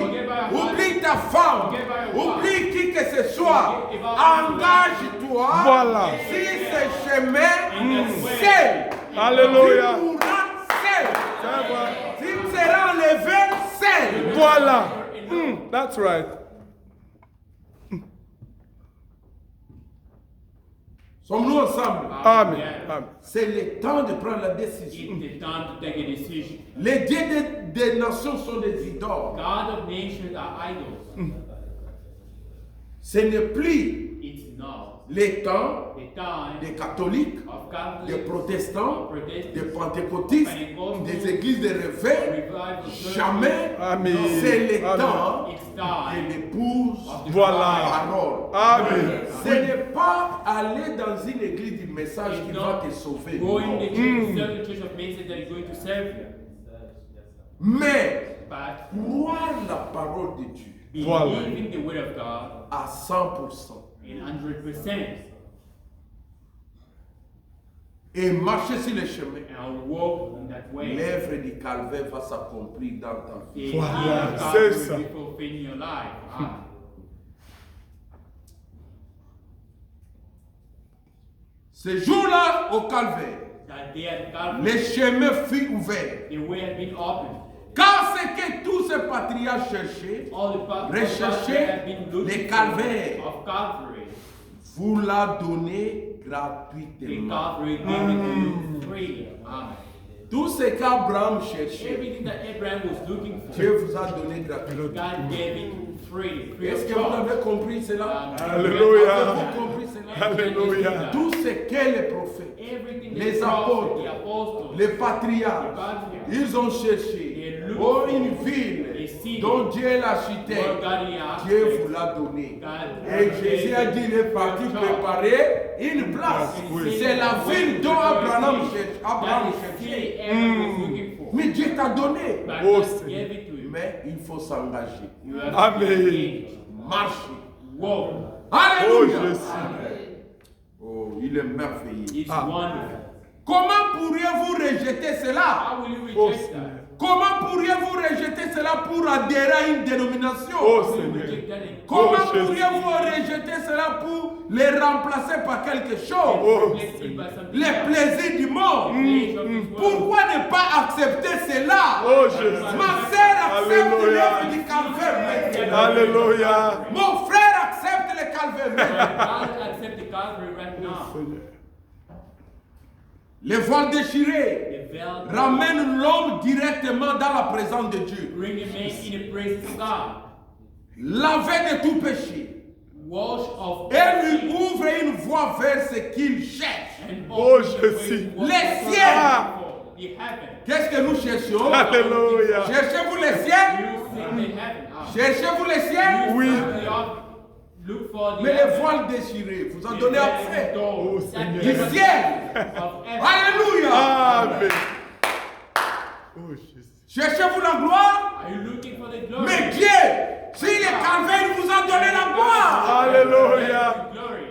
oublie ta femme, oublie qui que ce soit. Engage-toi Voilà. sur ce chemin seul. Alléluia. Tu mourras seul. C'est vrai. Tu seras enlevé seul. Voilà. That's right. Sommes-nous ensemble? Amen. Amen. C'est le temps de prendre la décision. It's the time to take a decision. Les dieux des nations sont des idoles. God of nations are idols. Ce n'est plus It's not les temps the time des catholiques, of des Catholics, protestants, Protestants, des pentecôtistes, des églises de réveil. revival church. Jamais. Amen. C'est le Amen. temps It's de time l'épouse of the Voilà. parole. Amen. Ce n'est pas aller dans une église du message qui va te sauver. going Non. to church, certain church of message that is going to serve you. Mais But croire la parole de Dieu Voilà. believing the word of God à 100% in 100% et marcher sur le chemin, and walk in that way. l'œuvre du calvaire va s'accomplir dans ta vie. The Voilà, will of God c'est will ça. be fulfilled in your life. Amen. Ce jour-là, au calvaire, That day at Calvary, le chemin fut ouvert. the way has been opened. Car ce que tous ces patriarches cherchaient, All the Recherchez have been looking les calvaires. of Calvary. vous l'a donné The gratuitement. Calvary given to you freely. Amen. Tout ce qu'Abraham cherchait, Everything that Abraham was looking for, Dieu vous a donné gratuitement. God gave it freely. Free Est-ce of que vous charge. avez compris cela? Alléluia. Avez-vous compris cela? Alléluia. Tout ce que les prophètes, Everything les the apôtres, prophets, the apostles, les patriarches, ils ont cherché oh, une ville dont Dieu est l'architecte. Dieu vous l'a donné. Et Jésus a dit, il est parti préparer une place. C'est la ville dont Abraham cherchait. Mais Dieu t'a donné. Oh, Mais il faut s'engager. Amen. Marcher. Walk. Oh, Alléluia. Jésus. Oh, il est merveilleux. It's wonderful. Comment pourriez-vous rejeter cela? How will you Oh, reject Seigneur. that? Comment pourriez-vous rejeter cela pour adhérer à une dénomination? Oh, How will you Seigneur. reject that and Comment Oh, Jésus. pourriez-vous rejeter cela pour les remplacer par quelque chose? Oh, replace it by something Les else? plaisirs du monde. Pleasure of this world. Pourquoi ne pas accepter cela? Oh, Jésus. Ma sœur accepte Alléluia. l'œuvre du calvaire maintenant. Alléluia. Mon frère accepte le calvaire maintenant. God accept the Calvary right now. Le voile déchiré The veil ramène l'homme directement dans la présence de Dieu. bring a man in the presence of God. Lavé de tout péché. Wash of Et lui sin ouvre une voie vers ce qu'il cherche. and Oh, open the way Jésus. to what Les God cieux. for the heaven. Qu'est-ce que nous cherchons? Alléluia. Cherchez-vous les cieux? You seek the heaven. Cherchez-vous les cieux? Oui. Look for the Mais le heaven. voile déchiré, vous en The donnez veil après. door Oh, that Seigneur. Du gives ciel. of heaven. Alléluia. Amen. Oh, Jésus. Cherchez-vous la gloire? Are you looking for the glory? Mais Dieu, si le calvaire vous a donné la gloire. Alléluia. Glory.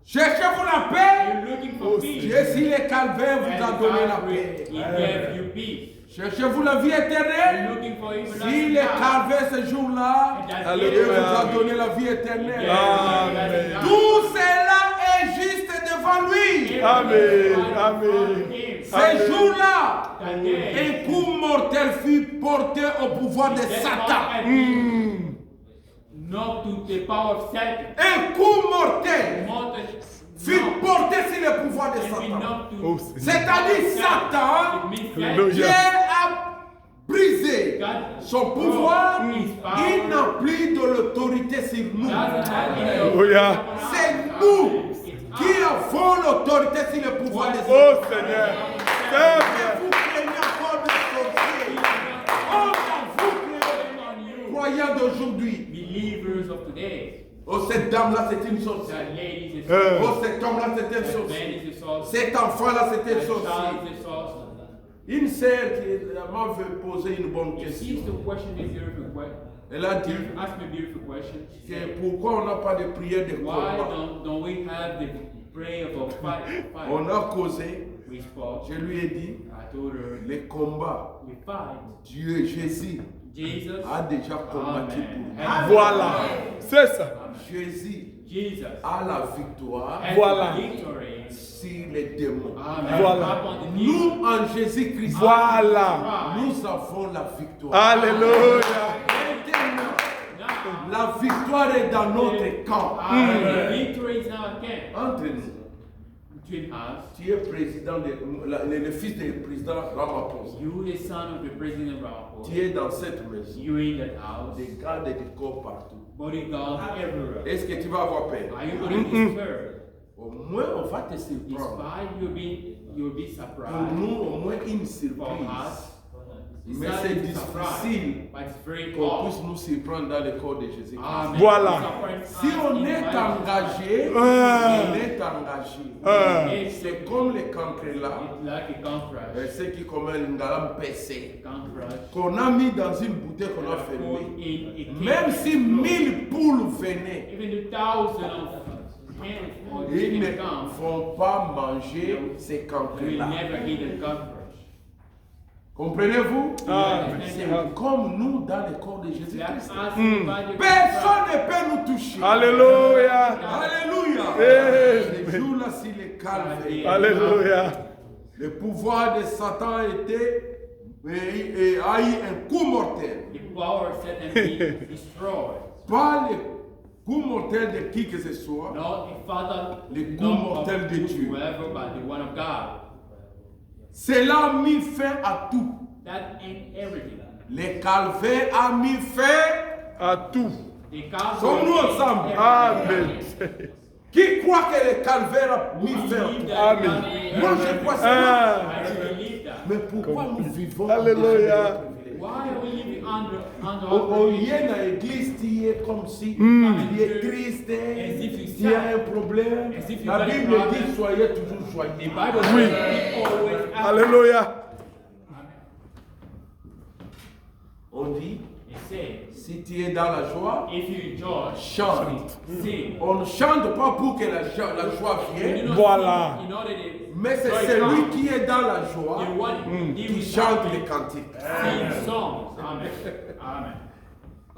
Cherchez-vous la Are paix? you looking for peace? Dieu, si le calvaire vous a And donné la Calvary, paix. He gave you peace. Cherchez-vous la vie Are éternelle? you looking for Si everlasting le life? calvaire ce jour-là, And that Alléluia. Dieu gives vous a you donné la vie peace. éternelle. Amen. Tout cela est juste devant lui. Amen. Amen. Ce jour-là, That day, un coup mortel fut porté au pouvoir de Satan. not to the power of Satan. Un coup mortel Mortal fut knock porté sur le pouvoir de can be Satan. knocked to Oh, Seigneur. C'est-à-dire Satan, It means Alléluia. Dieu a brisé God son pouvoir. his power. Il n'a plus de l'autorité sur nous. doesn't have any Alléluia. C'est nous qui avons l'autorité sur le pouvoir de Satan. Oh, Seigneur. Seigneur. Vous craignez encore de sorciers. Oh, vous craignez. on you. Croyants d'aujourd'hui. Believers of today. Oh, cette dame-là, c'est une sorcière. That lady is Euh. Oh, cet homme-là, c'est un that man sorcier. is a Cet enfant-là, c'était That sorcier. child is sorcerer. Une sœur qui m'a fait poser une bonne He question. seems to question me beautiful question. Elle a dit Ask me a beautiful question. She que said, pourquoi on n'a pas de prière de why combat. don't we have the prayer for fight? On a causé, We spoke. je lui ai dit, I told her, les combats, we fight. Dieu, Jésus Jesus. a déjà combattu pour nous. Amen. Voilà. C'est ça. Jésus Jesus. a la victoire Has Voilà. the victory. sur les démons. Amen. Voilà. Upon the Nous, en Jésus-Christ, Voilà. nous avons la victoire. Alléluia. Maintenant, Now, la victoire est dans notre camp. the victory is now again. Entre nous, Between us, tu es président, le fils du président Ramaphosa. you the son of the president Ramaphosa. Tu es dans cette maison. You in that house. Des gardes et des corps partout. Bodyguards everywhere. Est-ce que tu vas avoir peur? Are you going to be scared? Au moins, on va te surprendre. Despite you'll be Pour surprised. nous, au moins une For surprise. us, Mais it's c'est not difficile but it's very qu'on hard. puisse nous surprendre dans le corps de Jésus-Christ. Amen. Voilà. Si on est engagé, Ah. on est engagé. Ah. C'est comme les cancres là, It's like a conference. ceux qui commettent une gamme PC, Conference. qu'on a mis dans une bouteille qu'on a Put fermée. in a Même cage. si 1000 poules venaient, Even the thousands of hens or ils ne chicken come, vont pas manger ces cancres we will là. never eat a conference. Comprenez-vous? Amen. C'est comme nous dans le corps de That's Jésus-Christ. us in the body of Personne ne peut nous toucher. Alléluia. Alléluia. Amen. Ce jour-là, s'il est calme, Alléluia. le pouvoir de Satan a eu un coup mortel. The power of Satan be destroyed. Pas le coup mortel de qui que ce soit. Not the Father, Le coup not mortel of de Dieu. whoever, but the one of God. Cela a mis fin à tout. That ain't everything. Le calvaire a mis fin. À tout. The Calvary Sommes-nous is ensemble? everything. Amen. Qui croit que le calvaire a mis fin à Believe tout? that Amen. Calvary is Moi, je everything. crois ça. Ah. I believe that. Mais pourquoi nous vivons Alléluia. Why are we living under Au our lieu dans l'église, tu es comme si tu es triste, As if you tu as un problème. As if you La got a Bible problem. dit soyez toujours The joyeux. Bible Oui. says we always have. Alléluia. On dit, It says, si tu es dans la joie, if you enjoy, chante. sing. On ne chante pas pour que la joie You vienne, don't Voilà. sing in order to mais c'est joy celui comes. qui est dans la The joie one qui chante les cantiques. sing songs. Amen. Amen.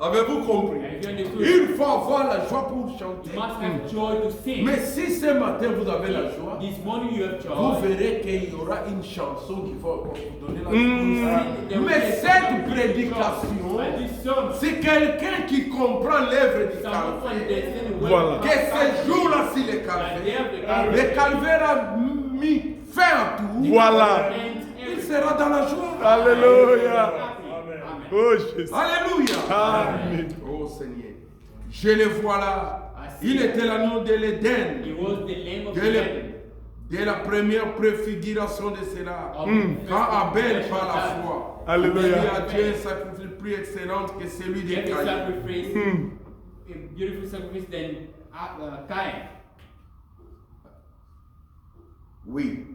Avez-vous compris? Have you understood? Il faut avoir la joie pour chanter. You must have joy to sing. Mais si ce matin vous avez la joie, This morning you have vous joy. verrez qu'il y aura une chanson qui va vous donner la There will Mais be a cette song with prédication, joy. But this song, c'est quelqu'un qui comprend l'œuvre du someone calvaire. understand Voilà. Que ce jour-là, si le calvaire, le calvaire a mis fin à tout, Voilà. il sera dans la joie. Alléluia. Amen. Oh Jésus. Alléluia. Amen. Oh Seigneur, je le vois là. Il était l'agneau de l'Éden. It was the lamb of Dès heaven. dès la première préfiguration de cela. Of Quand Abel, the par la first foi, Alléluia. offrit à Dieu un sacrifice plus excellent que celui de Every Caïn. sacrifice, a beautiful sacrifice than Cain. Oui,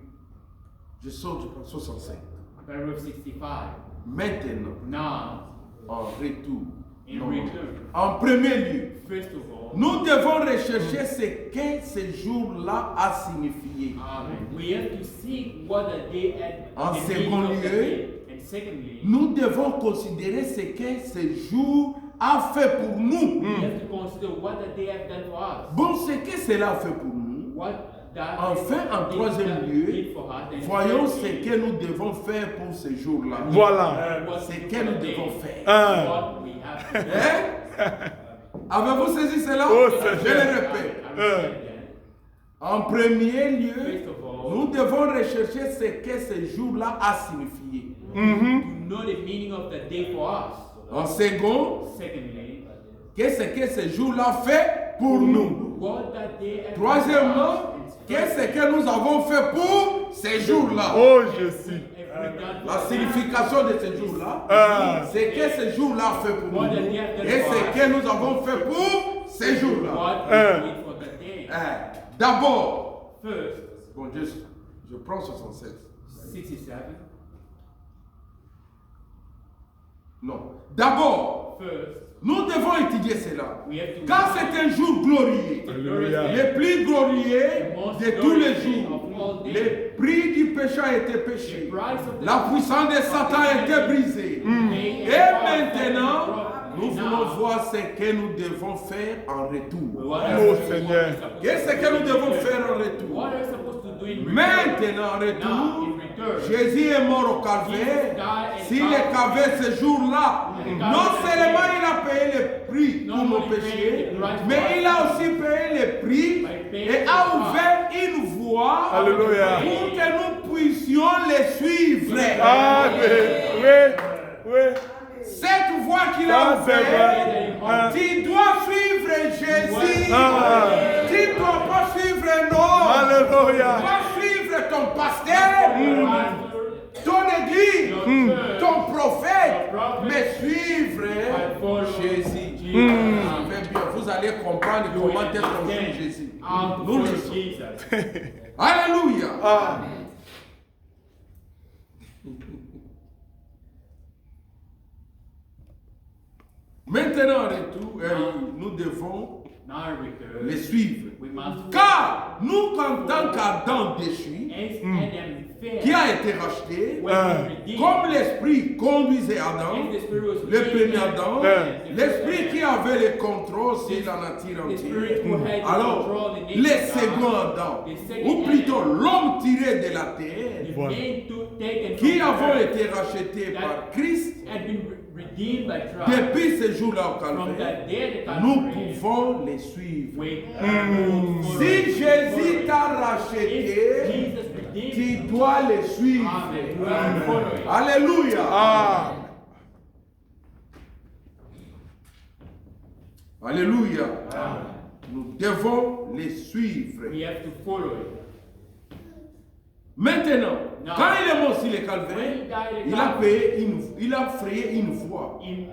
je sors du 65. Paragraph 65. Maintenant, Now, en retour, in non, return, en premier lieu, first of all, nous devons rechercher ce que ce jour-là a signifié. Amen. We have to see what the day and En the second meaning of the lieu, day. And secondly, Nous devons considérer ce que ce jour a fait pour nous. we have to consider what the day have done for us. Bon, ce que cela a fait pour nous, What that enfin, en day troisième done lieu, did for us. And voyons ce thirdly, que nous devons faire pour ce jour-là. Voilà. what Ce we do que for nous the day, devons faire. Ah. what we have to do. Hein? Avez-vous saisi cela? Oh, Je Seigneur. le répète. I repeat again. En premier lieu, First of all, nous devons rechercher ce que ce jour-là a signifié. to know the meaning of the day for us. En second, Secondly, qu'est-ce que ce jour-là fait pour nous. what that day has Troisièmement, done for us. qu'est-ce que nous avons fait pour ce jour-là. Oh Jésus. Every done for La us. signification de ce jour-là, Ah. c'est que ce jour-là a fait pour nous. Et ce que nous avons fait pour ce jour-là. What Ah. we did for the day. D'abord, First, bon, Je prends 67. 67. Non. D'abord, First, nous devons étudier cela. we have to Car c'est un jour glorieux. Alléluia. Le plus glorieux de tous les jours. Le prix du péché a été péché. La puissance de Satan a été brisée. Et maintenant, nous voulons voir ce que nous devons faire en retour. Oh Seigneur. Qu'est-ce que nous devons faire en retour? What are we supposed to do in return? Maintenant, en Now, retour, in return, Jésus est mort au calvaire. S'il est calvaire ce jour-là, non seulement il a payé le prix pour nos péchés, mais il a aussi payé le prix et a ouvert une voie Alléluia. pour que nous puissions le suivre. Amen. Oui. Oui. Cette voie qu'il Ça, a c'est vrai. ouverte, tu dois suivre Jésus. Ah. Tu ne dois pas suivre un homme. Alléluia. Tu dois suivre ton pasteur. Ton église, ton prophète, mais suivre Jésus. Mais bien, vous allez comprendre comment être comme Jésus. Nous le sommes. Alléluia. Ah. Maintenant, en retour, nous devons now in return, les suivre. we must Car nous, en tant qu'Adam déchu, as Adam fell, qui a été racheté, when he redeemed, comme l'Esprit conduisait Adam, as the Spirit was le leading premier Adam, Adam, l'Esprit qui avait le contrôle sur la nature the Spirit entière. who had the Alors, control of the nature le of God, second Adam, the second ou plutôt Adam, l'homme tiré de la terre, the Voilà. men taken qui from avons the earth, été rachetés par Christ, had been redeemed by Christ. depuis ce jour-là au From calvaire, that day at nous Calvary, pouvons les suivre. we Si Jésus t'a racheté, tu dois les suivre. Alléluia. Ah. Alléluia. Nous devons les suivre. We have to follow it. Maintenant, Non. quand il est mort sur le calvaire, il a payé il a frayé une voie. He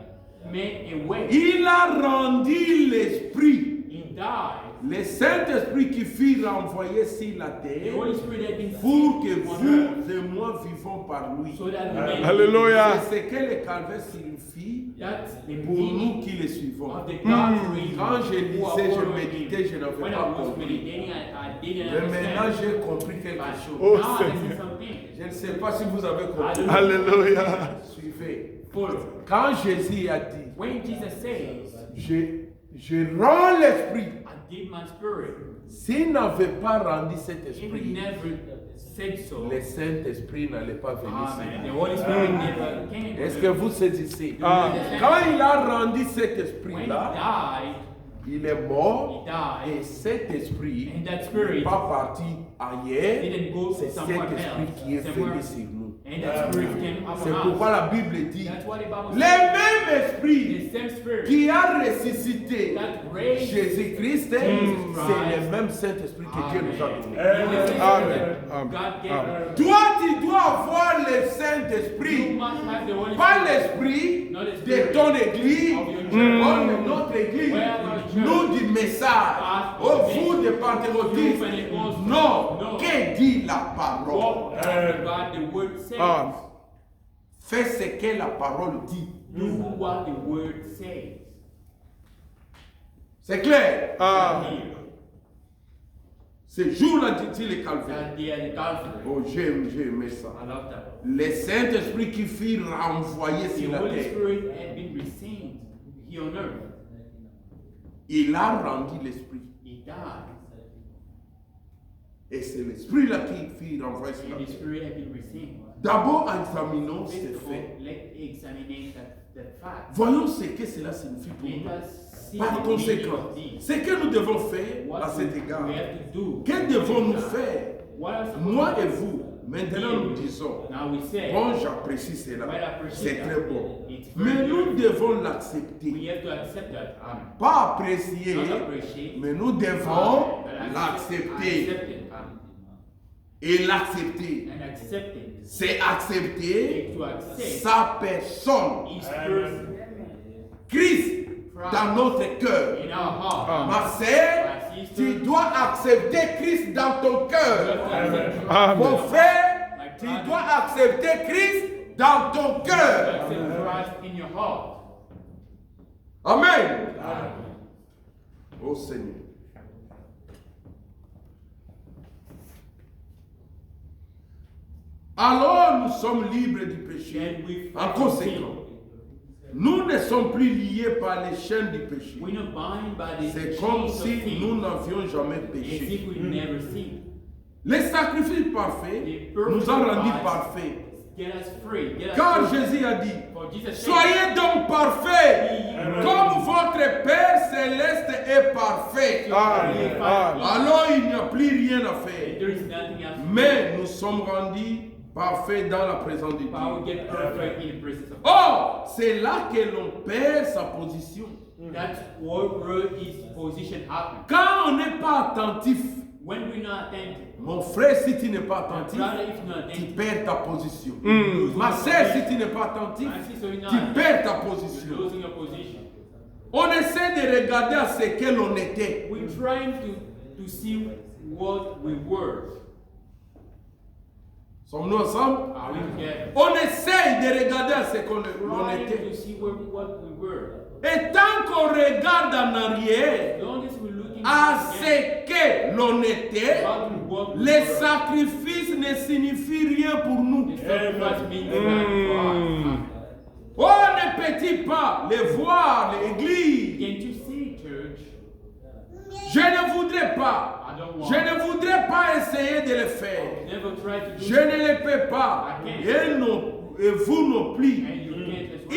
made a way. Il a rendu l'esprit, He died. le Saint-Esprit qui fut renvoyé sur la The terre Holy Spirit had been pour que sent on earth vous et moi vivons par lui. so that we may Alléluia. C'est ce que le calvaire signifie That's the pour nous meaning qui le suivons. of the Calvary. Quand je who are lisais, je following méditais, him. je n'avais When I pas was compris. meditating, I didn't Mais maintenant, understand. j'ai compris quelque But chose. Oh, now I Seigneur. see something. Je ne sais pas si vous avez compris. Alléluia. Suivez. Follow. Quand Jésus a dit, When Jesus says, je rends l'esprit, I give my spirit, s'il n'avait pas rendu cet if he esprit, never said so, le Saint-Esprit n'allait pas venir amen, the sur Holy Spirit never came. nous. Est-ce que vous saisissez? Ah. Quand il a rendu cet When he esprit-là, died, il est mort he died, et cet esprit and that n'est spirit pas parti ailleurs. didn't go C'est cet somewhere esprit else, qui est somewhere, venu sur nous. and that spirit came C'est upon pourquoi us. la Bible dit, That's what the Bible le says. même esprit The same spirit qui a ressuscité that raised Jésus-Christ, c'est le même Saint-Esprit que Dieu nous a donné. Amen. God gave. Toi, tu dois avoir le You Saint-Esprit, must have the Holy pas Spirit. l'esprit Not the de spirit ton église, of your church. ou de notre église, Where our church nous du message, au vous des pentecôtistes. Non, que dit la parole? What God the word says. Ah. Fais ce que la parole dit. Do what the word says. C'est clair? Ah. Ce jour-là, dit-il le calvaire. That day at the Calvary. Oh, j'ai aimé ça. I love that. Le Saint-Esprit qui fut renvoyé The sur la Holy terre, Spirit had been received here on earth. il a rendu l'Esprit. He died. Et c'est l'Esprit-là qui fut renvoyé sur la And the terre. Spirit had been received. D'abord, examinons ces First of all, faits. let's examine that fact. Voyons ce que cela signifie pour Let nous. us see Par the meaning conséquent, of this. ce que nous devons faire à What cet égard, we have to do. que devons-nous faire, What are supposed moi to et do? vous? Maintenant, nous disons, Now we say, bon, j'apprécie cela, well, I appreciate c'est that. très bon. It's very Mais nous good. devons We l'accepter. have to accept that. Pas apprécier, Not appreciate. mais nous devons But l'accepter. accept it. Et l'accepter, And accept it. c'est accepter And to accept sa personne, His person Christ, dans notre cœur. in our heart. Ma sœur, tu dois accepter Christ dans ton cœur. Amen. Mon frère, tu dois accepter Christ dans ton cœur. Accept Christ in your heart. Amen. Oh Seigneur. Alors nous sommes libres du péché. Then we En conséquent, nous ne sommes plus liés par les chaînes du péché. we're not bound by the C'est comme chains of si sin, nous n'avions jamais as péché. if we never sinned. Les sacrifices parfaits nous ont rendus parfaits. Get us free. Get us Car free. Jésus a dit, For Jesus said, soyez donc parfaits, comme votre Père céleste est parfait. Amen. Alors il n'y a plus rien à faire. there is nothing else. Mais nous sommes rendus parfaits dans la présence de But we Dieu. get perfect in the presence of God. Or, c'est là que l'on perd sa position. That's where his position happens. Quand on n'est pas attentif, When we're not attentive, mon frère, si tu n'es pas attentif, brother, if you're not tu attentive, perds ta position. losing Ma your sœur, si position. tu n'es pas attentif, My sister, you're not tu attentive, perds ta you're position. losing your position. On essaie de regarder à ce que l'on était. We're trying to see what we were. Sommes-nous ensemble? Are we together? On essaie de regarder à ce qu'on l'on Trying était. to see what we were. Et tant qu'on regarde en arrière As long as we're looking à back ce que l'on était, about what we les were, sacrifices ne signifient rien pour nous. the sacrifice means nothing for us. On ne peut pas les voir, l'église. Can't you see, church? Je ne voudrais pas. I don't want. Je ne voudrais pas essayer de le faire. Never try to do Je ne le peux pas. Et vous non plus. and you can't as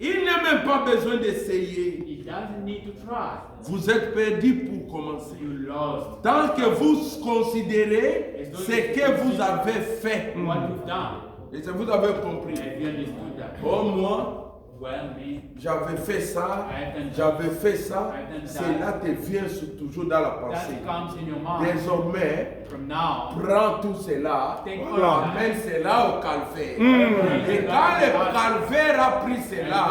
Il well. n'est même pas besoin d'essayer. It doesn't need to try. Vous êtes perdu pour commencer. You lost Tant que vous considérez ce que vous avez fait. what you've done. Et ça vous avez compris. Have you understood that? Oh, moi, Well, me, j'avais fait ça, j'avais fait ça. Cela te vient toujours dans la pensée. that comes in your mind. Désormais, From now, prends tout cela, Take amène all cela au calvaire. Et quand le calvaire a pris cela,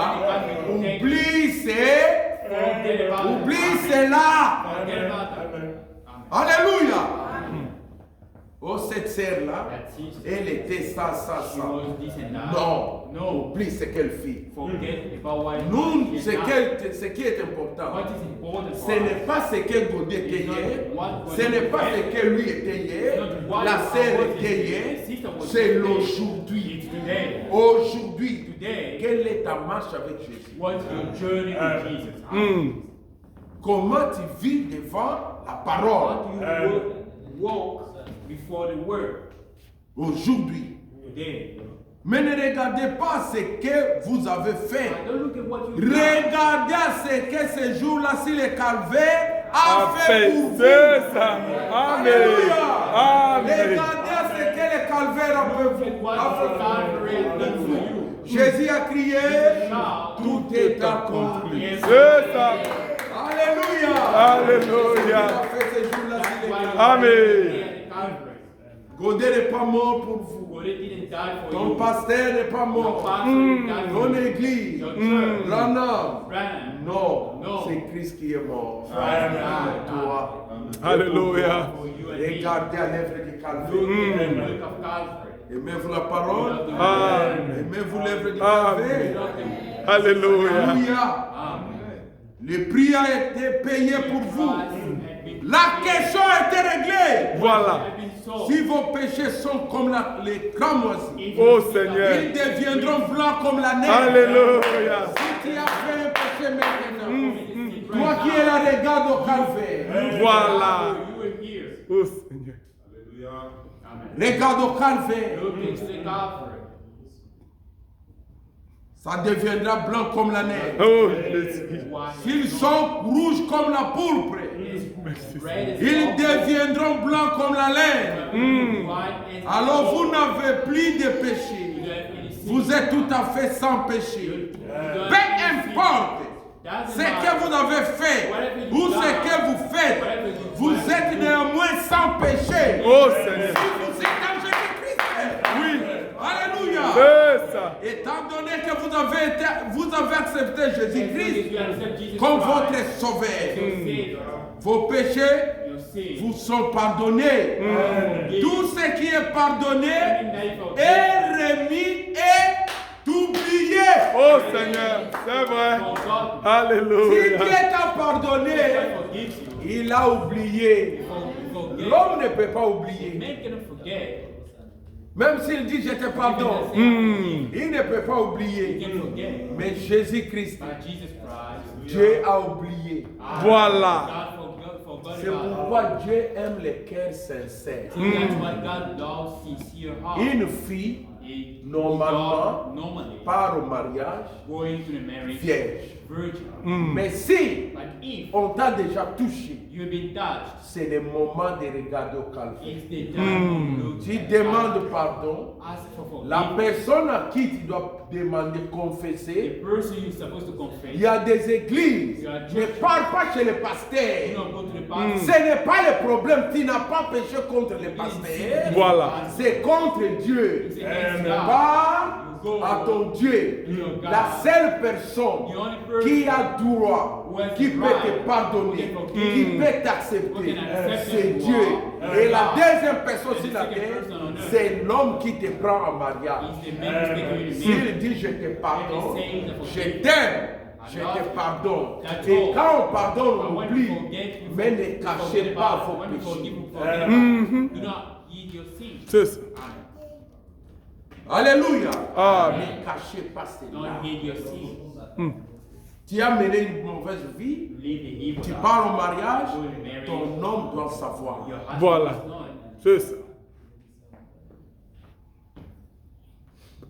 oublie forget about it. oublie cela. Forget about that. Amen. Alléluia. Oh, cette sœur-là, That sister, elle était ça, she ça. was this and that. Non, No. oublie ce qu'elle fit. Forget about what Nous, she ce did. qui est important, What is important ce for us. n'est pas ce que Gaudet était hier, ce n'est pas ce que lui était hier, la sœur était hier, c'est l'aujourd'hui. Today, Aujourd'hui, today, quelle est ta marche avec Jésus? what's your journey with Jesus? Comment tu vis devant la parole? How do you walk before the word Aujourd'hui. today? Mais ne regardez pas ce que vous avez fait. Don't look at what you've done. Regardez à ce que ce jour-là, si le calvaire a A fait fait, pour vous. c'est ça. Amen. Alléluia. Amen. Regardez à ce que le calvaire a fait pour What the Calvary has done for you. Jésus a crié, Shout, tout est accompli. yes, C'est ça. Alléluia. Alléluia. Il a fait ce jour-là, si le Why calvaire. Amen. at the Calvary. Gaudet n'est pas mort pour vous. God didn't die for Ton you. pasteur n'est pas Your mort. pastor didn't die for Ton you. église. Your church. Branham. Branham. Non, No. c'est Christ qui est mort. Amen. Toi. Alléluia. For you and me. Regardez à l'œuvre du Look calvaire. at the work of Calvary. Aimez-vous la parole? Amen. Aimez-vous l'œuvre du Amen. calvaire? Look at Alléluia. Alléluia. Le prix a été payé pour vous. La question a été réglée. Voilà. Si vos péchés sont comme les cramoisis, Oh Seigneur. ils deviendront blancs comme la neige. Alléluia. Si tu as fait un péché maintenant, toi qui es là, regarde au calvaire. Voilà. You were here. Oh Seigneur. Amen. Regarde au calvaire. Look into the Calvary. Ça deviendra blanc comme la neige. Oh Jésus. Why? S'ils sont rouges comme la pourpre, Red is ils deviendront blancs comme la laine. white as Alors vous n'avez plus de péché. you don't have any sin. Vous êtes tout à fait sans péché. You don't Peu have any sin. importe Doesn't ce matter. que vous avez fait ou ce que vous faites, vous êtes néanmoins sans péché. Oh Seigneur. Vous êtes en Jésus-Christ. Oui. Alléluia. C'est ça. Étant donné que vous avez accepté If Jésus-Christ you accept Jesus comme Christ votre as sauveur, your Savior, Vos péchés your sins vous sont pardonnés. Tout ce qui est pardonné est remis et oublié. Oh Seigneur, c'est vrai. forgotten. Si Alléluia. Dieu t'a pardonné, God forgives you. il a oublié. Forget. L'homme ne peut pas oublier. Man cannot forget. Même s'il dit je te pardonne, il ne peut pas He oublier. can forget. Mais Jésus-Christ, But Jesus Christ, Dieu a oublié. Voilà. God forgot C'est about pourquoi Dieu aime les cœurs sincères. it. That's why God loves sincere heart. Une fille, A normalement, dog normally part au mariage going to the marriage vierge. virgin. Mais si But if on t'a déjà touché, you've been touched, c'est le moment de regarder au calvaire. it's the time to look. Tu demandes pardon. Ask for La forgiveness. personne à qui tu dois demander The confesser, person you're supposed to confess, il y a des églises. Ne pars pas chez le do pasteur. not go to the pastor. Ce n'est pas le problème. Tu n'as pas péché contre le pasteur. Voilà. C'est contre Dieu. It's against God. Pars à ton Dieu. La seule personne qui a droit, qui peut te pardonner, qui peut t'accepter, c'est Dieu. Et la deuxième personne sur la terre, c'est l'homme qui te prend en mariage. It's the man who's taking you to S'il marriage. dit je te pardonne, je t'aime, je te pardonne. Et quand on pardonne, on oublie. Mais ne cachez pas vos péchés. Do not eat your sins. C'est ça. Alléluia. Amen. Ne cachez pas cela. Don't hate your sins. Tu as mené une mauvaise vie, Live the evil tu life. pars au mariage, ton homme doit savoir. Your husband Voilà. must know. C'est ça.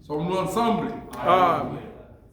Sommes-nous ensemble? Amen.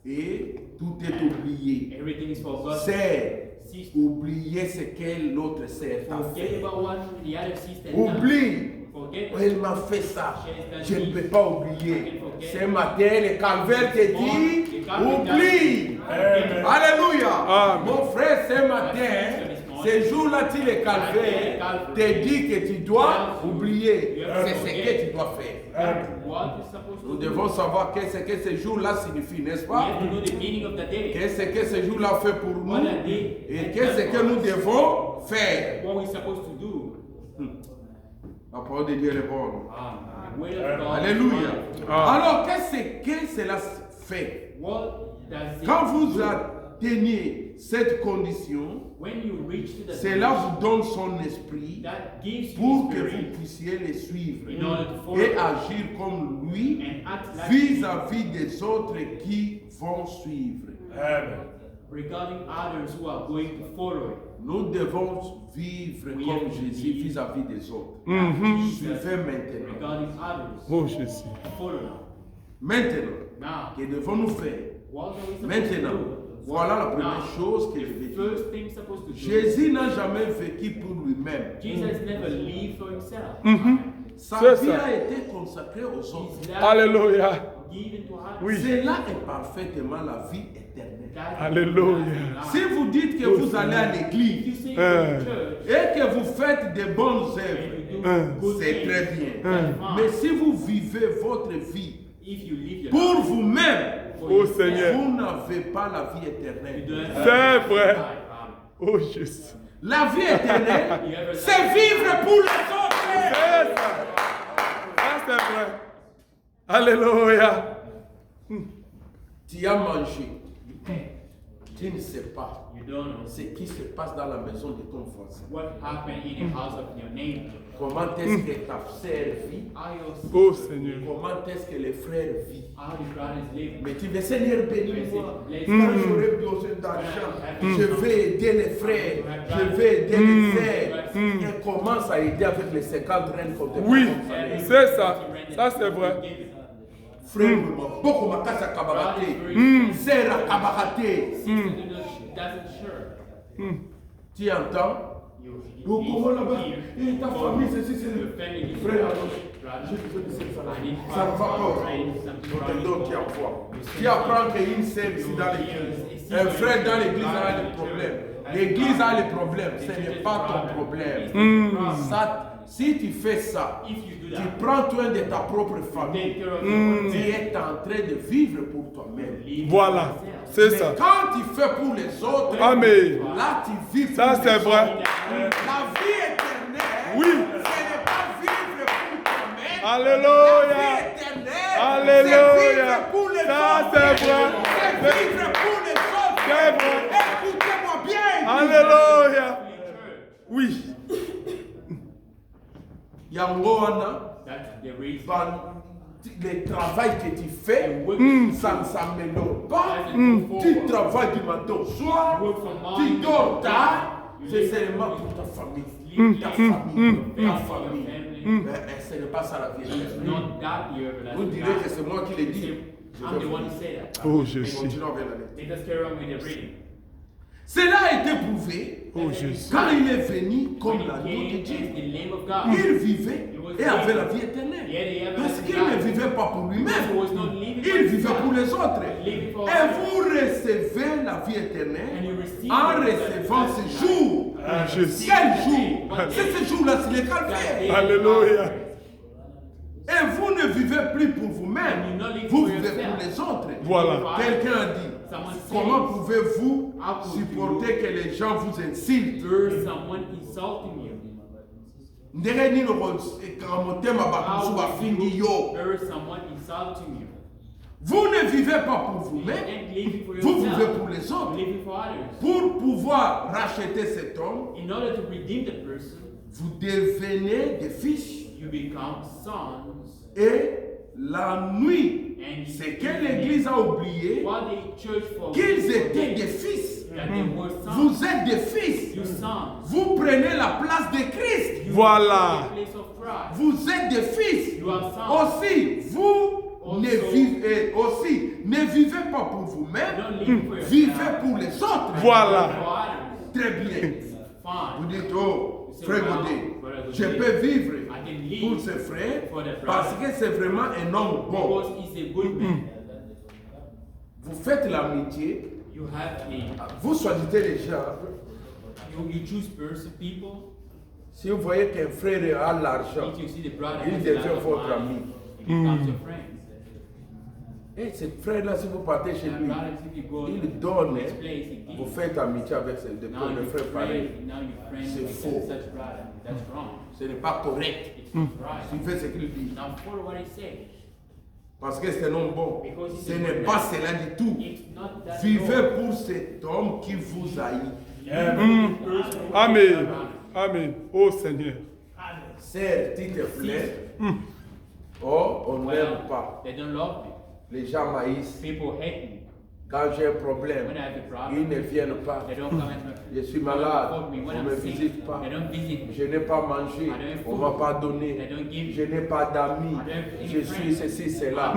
Et tout est oublié. Everything is forgotten. C'est Cease. oublier ce que l'autre sœur t'a Forget fait. about what the other sister done. Oublie. Forget. Elle m'a fait ça. Je ne peux pas oublier. Ce matin, le calvaire te dit, oublie. Alléluia. Amen. Mon frère, ce matin, ce jour-là, tu le calvaire te dit que tu dois oublier. C'est ce que tu dois faire. What is supposed to Nous do? devons savoir qu'est-ce que ce jour-là signifie, n'est-ce We pas? have to know the meaning of the day. Qu'est-ce que ce jour-là fait pour nous? What a day. Et qu'est-ce que nous devons faire? What we're supposed to do. La parole de Dieu est bonne. The word of God. Alléluia. Ah. Alors, qu'est-ce que cela fait? What does it Quand vous do? atteignez cette condition, When you reach to the cela condition vous donne son esprit that gives you pour que spirit vous puissiez le suivre in order to follow et agir comme lui and act like vis-à-vis des autres qui vont suivre. regarding others who are going to follow it. Nous devons vivre We comme have to Jésus be- vis-à-vis des autres. Jesus Suivez maintenant. regarding others. Oh Jésus. Follow now. Maintenant, Now, que devons-nous faire? what are we supposed Maintenant, to do? voilà la première Now, chose que je the vais dire. first thing supposed to do. Jésus n'a jamais vécu pour lui-même. Jesus never lived for himself. Sa C'est vie ça. a été consacrée aux autres. His life Alléluia. given to others. Oui. Cela est parfaitement la vie éternelle. That Alléluia. is Si vous dites que vous allez à If you l'église say you go to church et que vous faites des bonnes and œuvres, you do good c'est things, très bien. that's fine. Mais si vous vivez votre vie If you live your pour life vous-même, for Oh yourself, Seigneur. vous n'avez pas la vie you éternelle. don't C'est have vrai. life. Oh Jésus. La vie éternelle, c'est vivre pour les autres. C'est ça. Ça c'est vrai. Alléluia. Tu as mangé, You pay. tu ne sais pas You don't know ce qui se passe dans la maison de ton voisin. what happened in the house of your neighbor. Comment est-ce que ta sœur vit? How your Oh sister, Seigneur. Comment est-ce que les frères vivent? how the brothers live. Mais tu veux, Seigneur, bénis-moi. Bless Quand you. j'aurai besoin d'argent, je vais aider les frères, je vais aider les sœurs. Et commence à aider avec les 50 reines qu'on te Oui, donne comme salaire. c'est ça. Ça c'est vrai. Frère, beaucoup ma casse à Kabarate. Sœur à Kabarate. Sister doesn't sure. Tu entends? Donc, comment là-bas? Et ta famille, ceci, c'est le frère. Alors, j'ai besoin de cette famille. Ça ne va pas. On te donne, tu envoies. Tu apprends qu'il y a une sœur ici dans l'église. Un frère dans l'église a des problèmes. L'église a des problèmes. Ce n'est pas ton problème. Ça, Si tu fais ça, if you do tu that, prends soin de ta propre take famille. care of your Tu es en train de vivre pour toi-même. live Voilà. yourself. C'est Mais ça. quand tu fais pour les autres, Amen. là tu vis Ça, pour c'est les vrai. autres. La vie éternelle, Oui. ce n'est pas vivre pour toi-même. Alléluia. La vie éternelle, Alléluia. c'est vivre pour les Ça, autres. c'est vrai. C'est vivre pour les autres. C'est vrai. Écoutez-moi bien. Alléluia. Oui. Yangoana, That's the reason. le travail que tu fais, ça ne s'améliore pas. Tu travailles du matin au soir, tu dors tard, c'est seulement pour ta famille. Ta famille, ta famille. Mais ce n'est pas ça la vie. Not that you Vous everlasting. direz que c'est moi qui l'ai dit. I'm the one who said that. Oh, Et Jésus. continuons avec la lettre. Let us carry on with the reading. Cela a été prouvé Oh, Jésus. quand il est venu comme When he l'agneau de came Dieu. as the Lamb of God, Il vivait et avait la vie éternelle. Parce qu'il ne vivait pas pour lui-même. he was not living for Il vivait pour les himself. autres. Living for Et others. vous recevez la vie And you éternelle receive en it recevant as ce jour. Jésus. Quel jour? C'est ce jour-là, c'est le calvaire. Alléluia. Et vous ne vivez plus pour vous-même, vous vivez pour les autres. Voilà. Quelqu'un a dit, comment pouvez-vous supporter que les gens vous insultent? There's someone insulting you. Ndenge nini kamotema bakusu bafingi yo. There is someone insulting you. Vous ne vivez pas pour You vous-même, ain't living for vous yourself. vivez pour les autres. You're living for others. Pour pouvoir racheter cet homme, In order to redeem the person, vous devenez des fils. you become sons. Et la nuit, And c'est que l'Église a oublié while the church for qu'ils étaient des fils. that they were sons, Vous êtes des fils. you sons. Vous prenez la place de Christ. You Voilà. take the place of Christ. Vous êtes des fils. You are sons. Aussi, vous Also, ne vivez pas pour vous-même, Don't live for yourself. vivez pour les autres. Voilà. For others. Très bien. Vous Fine. dites, oh, frère Godet, je peux vivre pour ce frère parce que c'est vraiment un homme bon. Because he's a good man. Vous faites l'amitié, You have a, vous choisissez les gens. you choose people. Si vous voyez qu'un frère a l'argent, If you see the brother il has a devient lot of votre money, ami. he becomes your friend. Et ce frère-là, si vous partez chez And lui, brother, if you go il to donne, this place, he vous gives. faites amitié avec ce Now le you frère pareil. pray, now you friends C'est with faux. such brother. That's wrong. Ce n'est pas correct. It's not right. Suivez ce qu'il dit. Now follow what he says. Parce que c'est un homme bon. Because he's Ce a n'est good pas man. cela du tout. It's not that Vivez at all. pour cet homme qui vous haït. Amen. Amen. Oh Seigneur. Certes, tu te plaît. Oh, on ne m'aime pas. They don't love me. Les gens m'haïssent. People hate me. Quand j'ai un problème, When I have a ils problem, ne viennent pas. they don't come and Je suis malade, support me. When on ne me I'm sick, visite pas. they don't visit me. Je n'ai pas mangé, on ne m'a pas donné. They don't give Je n'ai pas d'amis. I don't have any Je suis friends. ceci, cela.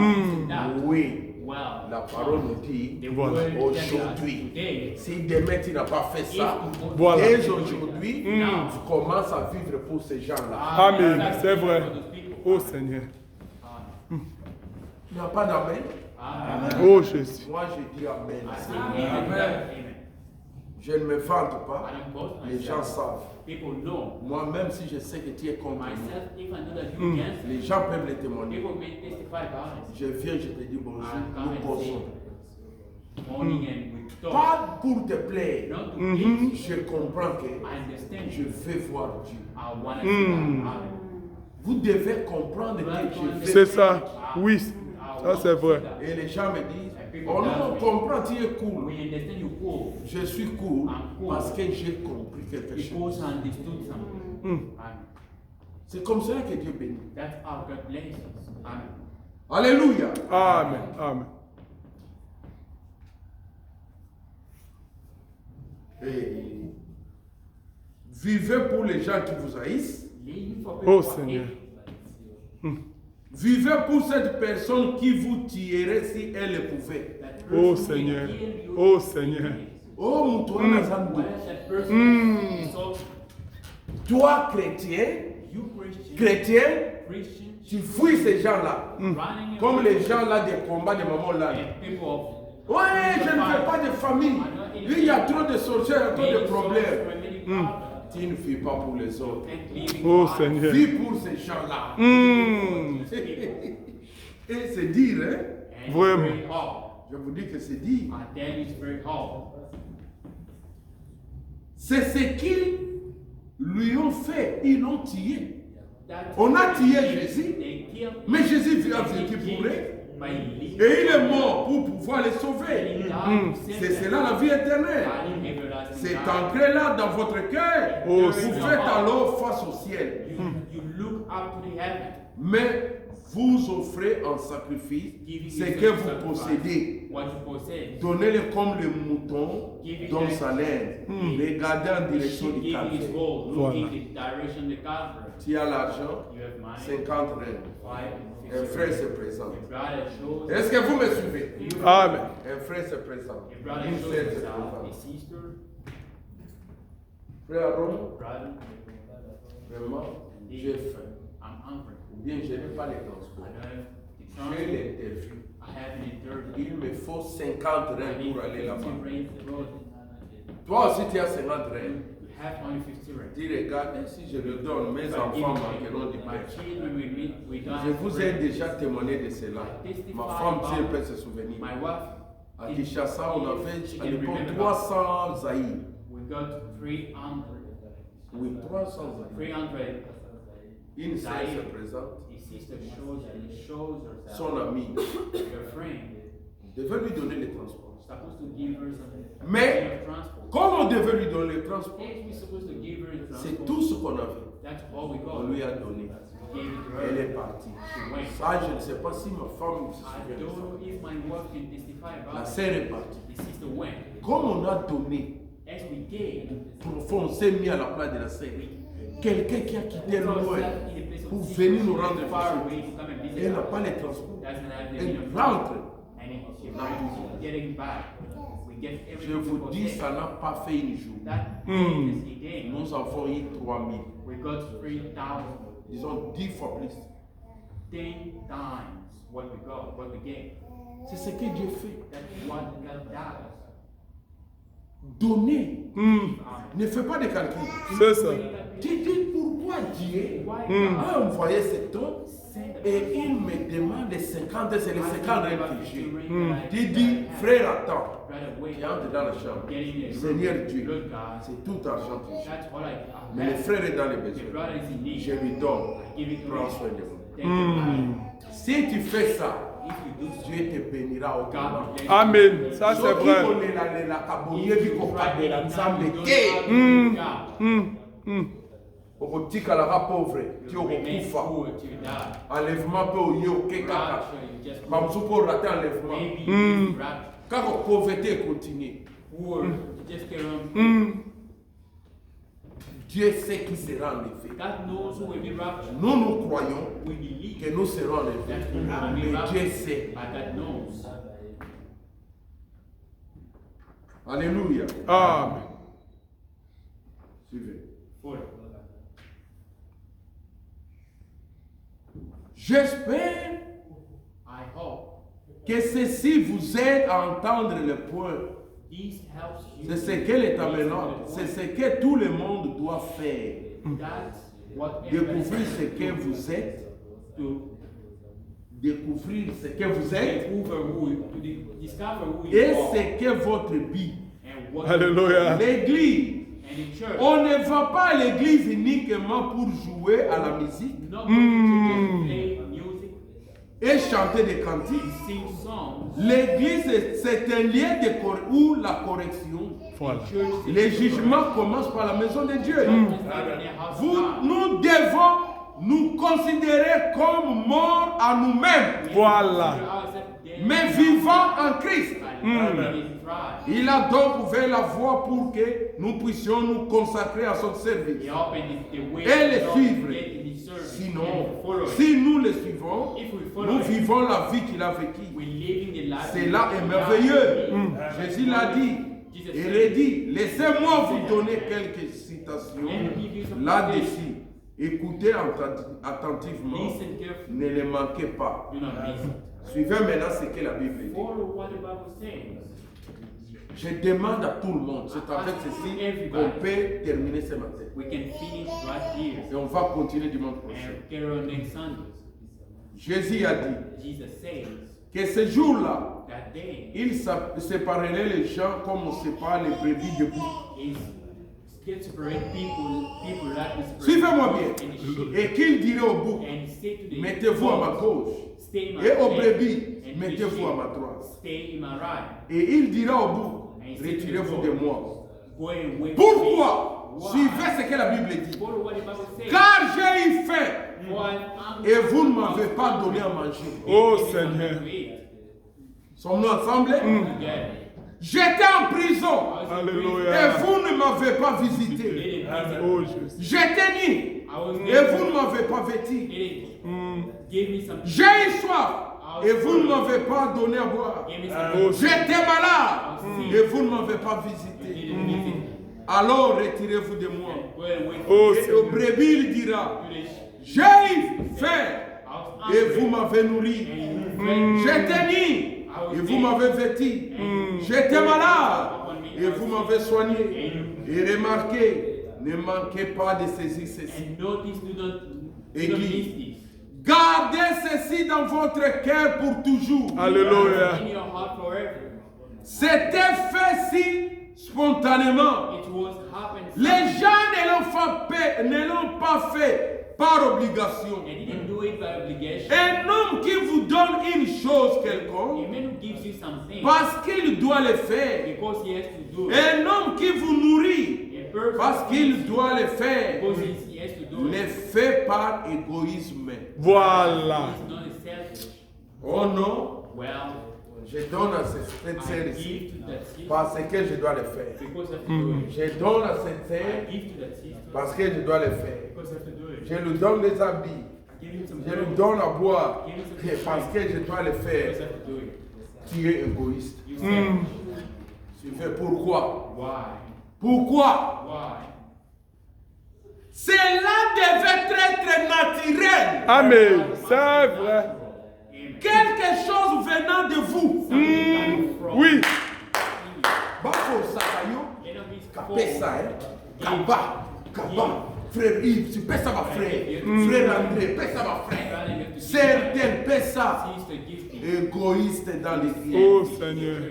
That. Oui, Well, la parole nous dit, the Voilà. word tells us aujourd'hui, today, si demain tu n'as pas fait ça, Voilà. dès aujourd'hui, tu commences à vivre pour ces gens-là. Amen. C'est vrai. Oh Seigneur. Il n'y a pas d'amen. Oh Jésus. Moi, je dis amen. Amen. Je ne me vante pas. I don't boast Les gens myself. savent. People know. Moi, même si je sais que tu es contre moi, Myself, if I know that you against me, les gens peuvent le témoigner. people may testify about it. Je viens, je te dis bonjour, And come nous and causons. say, morning and we talk. Pas pour te plaire. Not to please Je comprends que you. I understand je you. veux voir Dieu. I want to see that. Vous devez comprendre que je veux. C'est ça. Oui. Ça c'est vrai. Et les gens me disent, oh non, on comprend, tu es cool. We understand you cool Je suis cool I'm cool. parce que j'ai compris quelque chose. because I understood something. Amen. C'est comme cela que Dieu bénit. That's how God blesses us. Amen. Alléluia. Amen. Amen. Et vivez pour les gens qui vous haïssent. Living for Oh, people who Seigneur. hate Vivez pour cette personne qui vous tuerait si elle le pouvait. that Oh person may Seigneur. kill you. Oh Seigneur. Oh, Moutoua Nazando. Why that person so Toi, chrétien, you Christian, chrétien, tu fuis ces gens-là. running Comme les gens là des combats de maman là. and people of Ouais, je ne fais pas de famille. Il y a trop de sorcières, il y a trop de problèmes. Tu ne vis pas pour les autres. and living Oh life. Seigneur. Vis pour ces gens-là. Et c'est dire, hein? And it's Vraiment. very hard. Je vous dis que c'est dire. I tell you, it's very hard. C'est ce qu'ils lui ont fait. Ils l'ont tué. That's On a what tué they did. Jésus. They killed him. Mais Jésus a They vécu killed pour eux. him by living. Et il est mort pour pouvoir les And he sauver. died to save C'est them. cela la vie éternelle. God in everlasting C'est life. ancré là dans votre cœur. Oh, Vous Seigneur. faites alors face au ciel. You look up to the heaven. Mais vous offrez en sacrifice ce que vous possédez. What you possess. Donnez-le comme le mouton dans sa laine. Regardez en The direction sheep du giving his calvaire. gold, Voilà. looking the direction of the Calvary. Tu as l'argent, You have money, 50 reines. 5 Un and frère 50. se présente. Your brother shows. Est-ce que vous me suivez? Amen. Un frère se présente. Your brother Une shows sœur se himself. A présente. sister, Frère Aaron, brother. vraiment, j'ai faim. I'm hungry. Ou bien je n'ai pas les transports. I don't have the J'ai transport. l'interview. I have an interview. Il me faut 50 I reines need pour aller 50 là-bas. rings to go. Toi aussi tu as 50 reines. You have only 50 rings. Dis, regardez, si je le donne, mes enfants manqueront du My pain. children will meet, we don't Je have vous ai bread. déjà témoigné de cela. Ma femme, si elle peut se souvenir. My wife, À Kinshasa, on avait she à can l'époque remember 300 zaïs. we got 300. Oui, 300 zaïs. 300. Une sœur se présente, His sister shows herself. son ami Your friend devait lui donner les transports. supposed to give her some Mais, kind of transport. comme on devait lui donner les transports, If we supposed to give her the c'est transport, tout ce qu'on avait. that's all we On got. lui a donné. We gave it to Elle her. est partie. She went. Ça, je ne sais pas si ma femme se I souvient de don't know ça. if my wife can testify La about it. sœur est partie. The sister went. Comme on a donné, As we gave, on s'est mis à la place de la sœur. Quelqu'un qui a quitté put loin ourselves in the place of pour sister, venir nous rendre far visite. away to come and visit Elle n'a us. pas les transports. Doesn't have the Elle means of rentre. and she's getting back. We get Je everything vous we dis, possess. ça n'a pas fait une journée. That is a game. Nous avons eu 3000. We got 3,000, Disons 10 fois plus. 10 times what we got, what we gave. C'est ce que Dieu fait. That's what God does. Donner. Hmm. Ne fais pas de calcul. C'est ça. Tu dis pourquoi Dieu Why a God envoyé cet homme sent et il me demande les 50, c'est les 50 rêves que j'ai. Tu Tu dis, frère, attends. Tu entres dans la chambre. Seigneur Dieu, Look, God, c'est tout argent que j'ai. that's all I Mais le have. frère est dans les The besoins. brother is in need. Je lui donne. Give it to Prends him. soin de moi. Take it back. Si tu fais ça, If you do so, Dieu te bénira au God Ghana. will bless you. Amen. Ça c'est Soki vrai. kolela kaboye If you biko try kabela anytime, nzambe you don't ke have to do God. Hmm. Hmm. okotikalaka pauvre ti You remain okokufa poor till you die. enlèvement mpe oye oke kaka Rapture, you just bamosu mpe orate enlèvement maybe you just rapture. kaka pauvreté ekontinue Poor, you just carry on. Hmm. Dieu sait qui sera enlevé. God knows who will be raptured. Nous, nous croyons We believe que nous serons enlevés. that we will be Mais raptured. Dieu sait. But God knows. Alléluia. Amen. Suivez. Follow. J'espère I hope que ceci vous aide à entendre le point. this helps you. C'est ce que l'État maintenant, c'est ce que tout le monde doit faire. That's what Découvrir ce que vous êtes, to découvrir ce que vous êtes discover who you et are ce que votre vie. and what Alléluia. L'église, and in church. on ne va pas à l'église uniquement pour jouer à la musique Not going to just play music, et chanter des cantiques. sing songs. L'église, c'est un lieu où la correction, Voilà. Church is les jugements commencent par la maison de Dieu. Vous, Nous devons nous considérer comme morts à nous-mêmes, Voilà. mais vivants en Christ. Il a donc ouvert la voie pour que nous puissions nous consacrer à son service et le suivre. Sinon, si nous le suivons, nous vivons la vie qu'il a vécue. Cela est merveilleux. Jésus l'a dit. Il redit, laissez-moi vous donner quelques citations là-dessus. Écoutez attentivement, ne les manquez pas. Suivez maintenant ce que la Bible dit. Follow what the Bible says. Je demande à tout le monde, c'est avec ceci qu'on peut terminer ce matin. We can finish right here. Et on va continuer dimanche prochain. And carry on next Sunday. Jésus a dit Jesus says que ce jour-là, that day il séparerait les gens comme on sépare les brebis de bouc. is to separate people like this. Suivez-moi bien. Et qu'il dirait au bouc, And say to the mettez-vous à ma gauche. stay in my Et aux right, brebis, and to the mettez-vous à sheep, ma droite. stay in my right. Et il dira au bouc, retirez-vous de moi. Go away. Pourquoi? Why? Suivez ce que la Bible dit. Follow what the Bible says. Car j'ai eu faim For I'm hungry. et vous ne m'avez pas donné à manger. Oh Give me something Seigneur. to eat. Sommes-nous ensemble? Together. J'étais en prison I was in Alléluia. et vous ne m'avez pas prison. visité. They didn't visit. Oh Jésus. J'étais nu I was et vous ne m'avez pas vêtu. They didn't give me some. J'ai eu soif et vous ne m'avez pas donné à boire. Give me Oh, some. J'étais malade et vous ne m'avez pas They visité. didn't visit. Alors retirez-vous de moi. Go away. Oh Et au Seigneur. brebis il dira, To the sheep. j'ai eu faim I was et hungry. vous m'avez nourri. And you fed J'étais nu et vous m'avez vêtu. J'étais malade et vous m'avez soigné. Et remarquez, ne manquez pas de saisir ceci. And notice, do not Église. miss this. Gardez ceci dans votre cœur pour toujours. Alléluia. In your heart forever. C'était fait si spontanément. It was happened. Les gens ne l'ont pas fait par obligation. They didn't do it by obligation. Un homme qui vous donne une chose A quelconque, man who gives you something parce qu'il doit le faire. because he has to do it. Un homme qui vous nourrit, A person parce qu'il doit le faire, because he has to do le it. fait par égoïsme. Voilà. It's not selfish. Oh non, Well, je donne à cette I sœur ici give to that sister parce que je dois le faire. because I have to do it. Je donne à cette I sœur give to that sister parce que je dois le faire. because I have to do it. Je lui donne des habits, I give him some je lui clothes donne à boire Give him some parce que je dois le because I faire. have to do it. Tu es égoïste. You selfish. Tu fais pourquoi? Why? Pourquoi? Why? Cela devait être naturel. Amen. C'est vrai. Amen. Quelque chose venant de vous. Something coming from Oui. you. Bafo Sakayo, Let them be Kapé ça, hein? spoiled. Kaba, frère Yves, tu paies ça ma frère. Frère André, paie ça ma frère. Certains paient ça. Sister gifting. Égoïste dans les Oh cieux. Seigneur.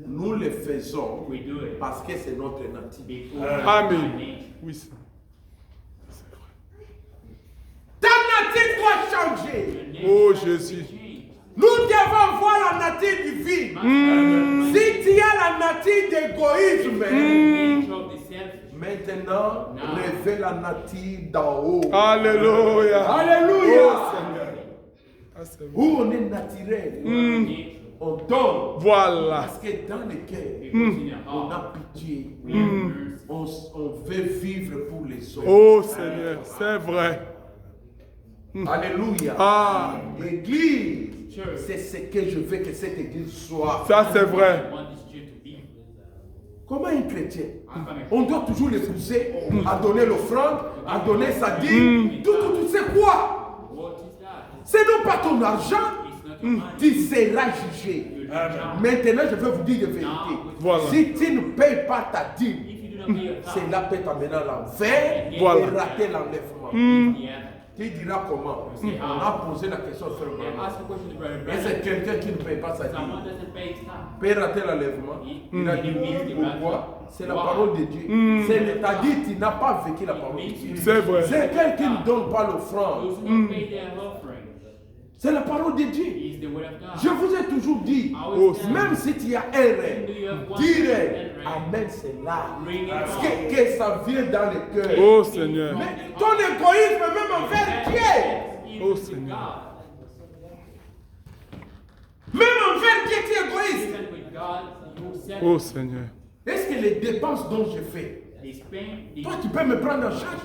Nous le faisons We do it parce que c'est notre nature. because Amen. of nature. Oui. C'est Ta nature doit changer. Oh Jésus. Nous devons voir la nature divine. Si tu as la nature d'égoïsme, Nature of the selfish. maintenant, révèle la nature d'en haut. Alléluia. Alléluia. Oh Seigneur. Ah, c'est vrai. Où on est naturel, Nature. on donne. Voilà. Parce que dans le cœur, Because in your on heart, a pitié. we have mercy. On veut vivre pour les autres. Oh Seigneur. C'est vrai. Alléluia. Ah. L'église, Church. c'est ce que je veux que cette église soit. Ça c'est vrai. I want this church to be. Comment un chrétien? I'm coming. On doit toujours les pousser à donner l'offrande, à donner sa dîme. Tout, c'est quoi? What is that? Ce n'est pas ton argent. It's not your money. Tu seras jugé. You'll be judged. Maintenant, je vais vous dire la vérité. Voilà. Si tu ne payes pas ta dîme, If you do not pay your tithe, cela peut t'amener à l'enfer Voilà. et rater l'enlèvement. yeah. Tu diras comment? On a posé la question sur le Then moment. ask the question to brother. Et c'est quelqu'un qui ne paye pas sa Someone dîme. doesn't pay his tithe. Peut rater l'enlèvement. Il a dit pourquoi? C'est la parole de Dieu. C'est-à-dire tu n'as pas vécu la parole de Dieu. C'est vrai. C'est quelqu'un qui ne donne pas l'offrande. Those who don't pay their offering C'est la parole de Dieu. is the word of God. Je vous ai toujours dit, même si tu as un rêve, dis-le, Amen, c'est là. Bring it Parce on. que ça vient dans le cœur. Oh Seigneur. Mais ton égoïsme, même envers Dieu, Oh Seigneur. même envers Dieu, tu es égoïste. Even with God, you self Oh Seigneur. Est-ce que les dépenses dont je fais, they spend, they, toi tu peux me prendre en charge?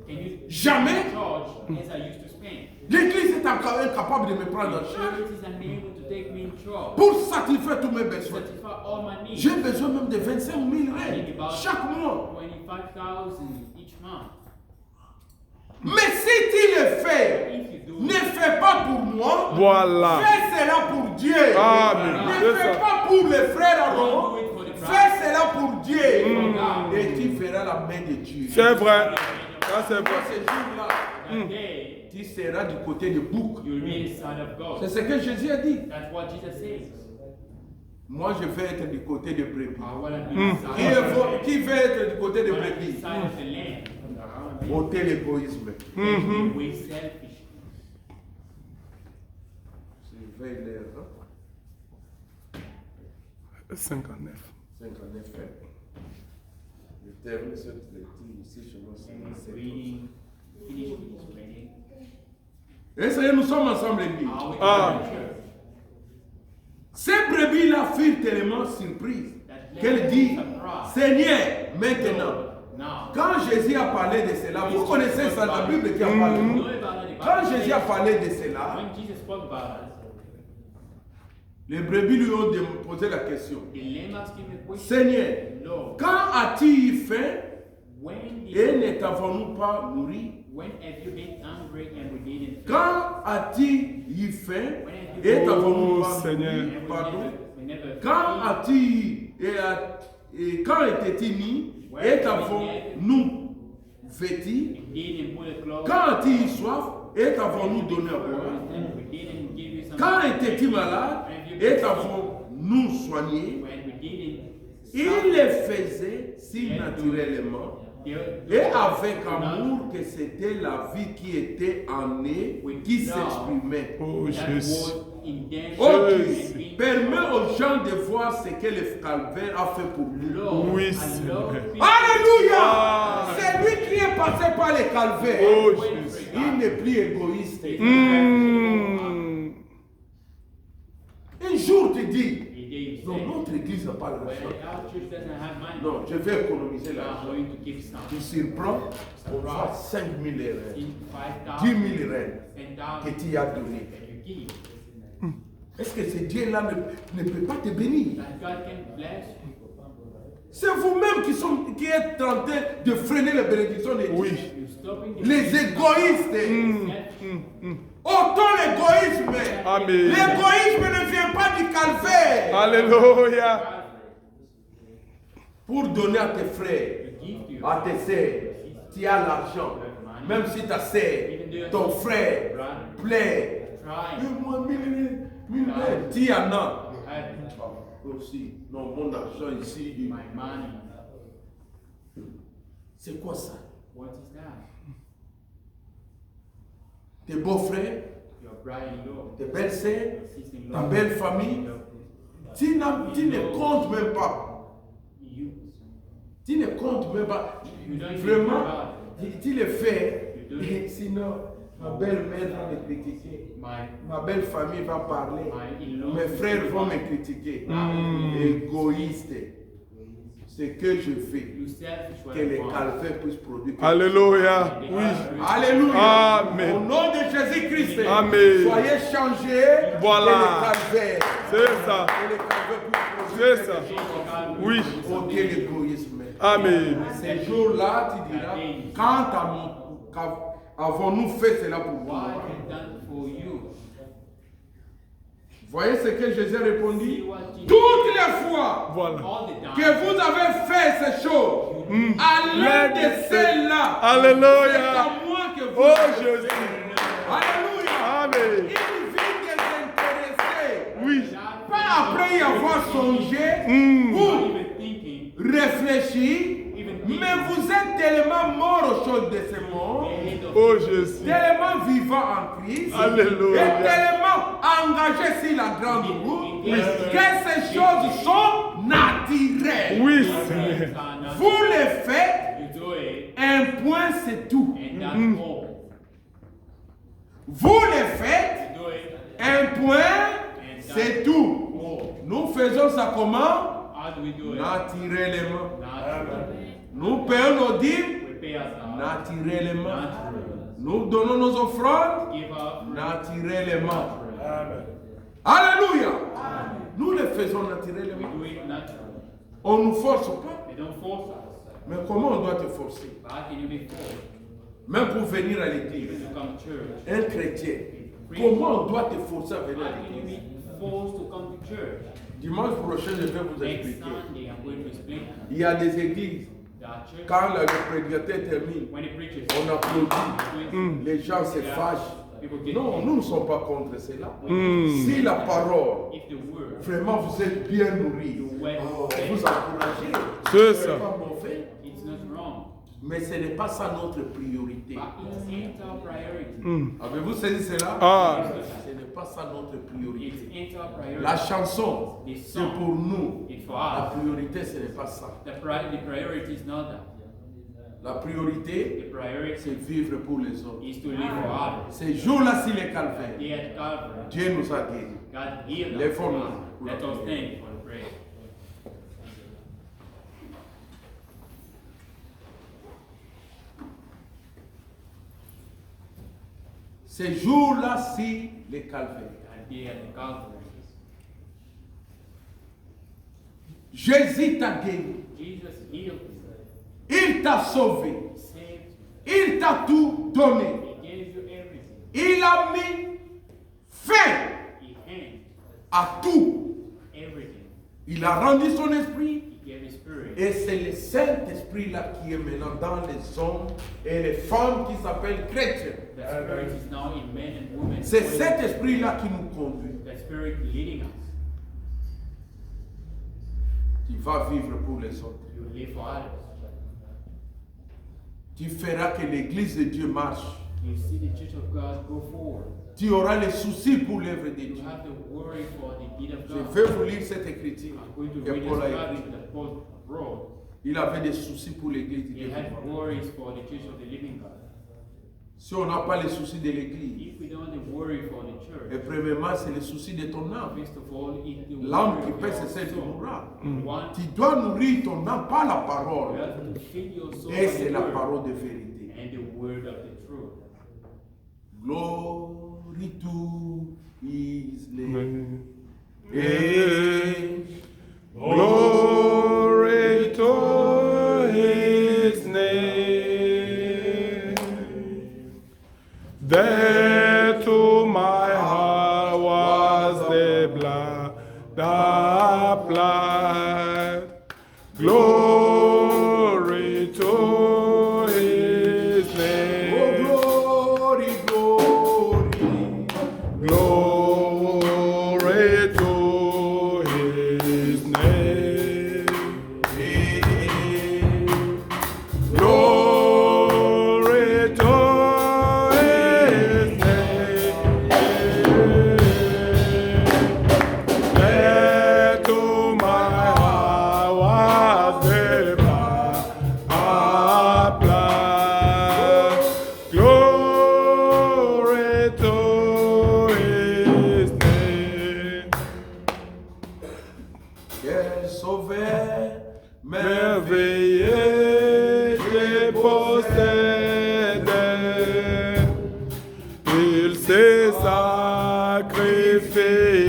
can you Jamais. charge as I used to spend? L'église est incapable de me prendre en charge Church is unable to take me in charge. pour satisfaire tous mes besoins. Satisfy all my needs. J'ai besoin même de 25 000 rêves chaque mois. 25,000 each month. Mais si tu le fais, If you do ne fais pas pour moi, Voilà. fais cela pour Dieu. Amen. Ne C'est fais ça. pas pour le frère Aaron, Don't do it for the bride. fais cela pour Dieu. God. Et tu verras la main de Dieu. C'est vrai. Ça, c'est Dans vrai. ce jour-là, That day, tu seras du côté de bouc. you'll be the son of God. C'est ce que Jésus a dit. That's what Jesus says. Moi, je vais être du côté de brebis. I want to be the son Qui veut être du côté de I want to be brebis? the son of the lamb. Ôtez l'égoïsme. We're selfish. Je vais l'heure. 59. 59. Le terme se traite ici chez moi. And it's reading. Finish this reading. Et ça y est, nous sommes ensemble, l'église. Are we Ah. in church? Ces brebis-là furent tellement surprises qu'elles disent, Seigneur, maintenant. Now, Quand Jésus a parlé de cela, vous connaissez ça, la Bible qui a you parlé. know about the Quand Bible Jésus a says, parlé de cela, when Jesus spoke about us, les brebis lui ont posé la question. the lamb asked him a question. Seigneur, Lord, quand as-tu eu faim when et did ne t'avons-nous pas nourri? when have you been hungry and we didn't feed? Quand as-tu eu faim et t'avons-nous Oh, pas Seigneur. nourri? And Pardon. we never Quand feed. as-tu eu et quand étais-tu mis et t'avons-nous vêtu? We didn't put a cloth. Quand as-tu eu soif et t'avons-nous donné à boire? We didn't give you some. Quand étais-tu malade et t'avons-nous soigné? When we didn't. Il le faisait si naturellement et avec amour que c'était la vie qui était en eux qui s'exprimait. Oh, That Jésus. was in them. Oh Jésus. Dieu, permets aux gens de voir ce que le calvaire a fait pour lui. Lord, Oui, I Seigneur. love people. Alléluia! Ah. C'est lui qui est passé par le calvaire. Oh, Jésus. Il n'est plus égoïste. Hmm. Un jour, tu dis, He gave non, say, notre église n'a pas when l'argent. our church doesn't have money, Non, je vais économiser I'm l'argent. going to give some. Tu surprends, on va 5 000 reines, In 10 5,000, 000 reines 10,000 que tu as données. that you give. Est-ce que ce Dieu-là ne peut pas te bénir? That God can bless you. C'est vous-même qui êtes en train de freiner les bénédictions de Dieu. Oui. You're stopping the Les égoïstes. Autant l'égoïsme. Amen. L'égoïsme ne vient pas du calvaire. Alléluia. Pour donner à tes frères, give to you. à tes sœurs, tu as l'argent. Même si ta sœur, ton frère plaît. Try. Moi, 1000 reines. Tu en as. Have it. Aussi. Non, mon argent ici. My money. C'est quoi ça? What is that? Tes beaux-frères, Your bride-in-law. tes belles-sœurs, Your ta sister-in-law. belle famille. Tu ne comptes même pas. You. Tu ne comptes même pas. You don't even Vraiment, care about tu le fais. You do. Et sinon, ma belle-mère va me critiquer. Ma belle famille va parler. My in-law. Mes frères vont me critiquer. Égoïste. Ce que je fais, You selfish what que I le want. calvaire puisse produire. Alléluia. Oui. Alléluia. Amen. Au nom de Jésus-Christ. Amen. Soyez changés. Voilà. Que le calvaire. C'est ça. Que le calvaire puisse produire. C'est ça. quelque chose. Oui. Ôtez l'égoïsme. Amen. Ces jours-là, tu diras, avons-nous fait cela pour vous? What is done for you? Voyez ce que Jésus a See répondu? what Jesus Toutes les fois Voilà. all the time. que vous avez fait ces choses, à l'un de celles-là, c'est Alléluia. à moi que vous Oh, avez Jésus. fait. Alléluia. Amen. Une vie désintéressée. Oui. Pas après y avoir songé Not ou even thinking. réfléchi, mais vous êtes tellement mort aux choses de ce monde, Ahead of Oh, Jésus. tellement vivant en Christ, Alléluia. et tellement engagé sur la grande route, que ces choses sont naturelles. Oui, Seigneur. Vous les faites, You do it, un point c'est tout. and that's all. Vous les faites, You do it, un point c'est tout. all. Nous faisons ça comment? How do we do it? Naturellement. Naturally. Nous payons nos dîmes We pay ourselves. naturellement. Naturally. Nous donnons nos offrandes Give up. naturellement. Amen. Alléluia. Nous le faisons We naturellement. do it naturally. On ne nous force pas. They don't force us. Mais comment on doit te forcer? But how can you be forced? Même pour venir à l'église, Even to come to church. un chrétien, comment on doit te forcer à venir How à can you l'église? be forced to come to church. Dimanche prochain, je vais vous Next expliquer. Sunday, I'm going to explain. Il y a des églises, There are churches, quand le prédicateur termine, when he preaches, on applaudit, les gens se fâchent. people get Non, nous ne sommes pas contre cela. Mm. Si la parole, if the word, vraiment vous êtes bien nourris, the word vous is encouragez, C'est ce ça. n'est pas mauvais, it's not wrong, mais ce n'est pas ça notre priorité. but it ain't our priority. Avez-vous saisi cela? Ah. Ce n'est pas ça notre It priorité. ain't our priority. La chanson, The c'est song, pour nous. it's for La us. priorité, ce n'est pas ça. The priority is not that. La priorité, The priority c'est vivre pour les autres. is to live for others. Ces jours-là, si les calvaires, They at Calvary, Dieu nous a guéris. God healed us. Lèvons-nous. Let us thank for the prayer. Ces jours-là, si les calvaires. God be at the Calvary. Jésus t'a guéri. Jesus healed you. Il t'a sauvé. He saved Il t'a tout donné. you. He gave you everything. Il a mis fin He handed à tout. everything. Il a rendu son esprit. He gave His Spirit. Et c'est le Saint-Esprit-là qui est maintenant dans les hommes et les femmes qui s'appellent chrétiens. The Spirit is now in men and women. C'est cet esprit-là qui nous conduit. The Spirit leading us. Tu vas vivre pour les autres. You live for others. Tu feras que l'église de Dieu marche. You see the Church of God go forward. Tu auras les soucis pour l'œuvre de You Dieu. have to worry for the deed of Je God. vais vous lire cette écriture I'm going to que read Paul a this écrit. scripture that Paul wrote. Il avait des soucis pour l'église de He Dieu. had worries for the Church of the Living God. Si on n'a pas les soucis de l'église, If we don't worry for the church, et premièrement, c'est les soucis de ton âme. first of all, it's the L'âme worry qui of pèse, your c'est celle qui soul. mourra. One, Tu dois nourrir ton âme par la you parole. have to feed your soul Et on c'est the la word parole de vérité. and the word of the truth. Glory to His name. Glory to His name. There to my heart was the blood applied. Glory to His name. Oh, glory, glory. Glory to His name. Glory to His name. There to my heart was the blood applied. Glory to His name. Quel sauveur Merveilleux, je possède. Il s'est sacrifié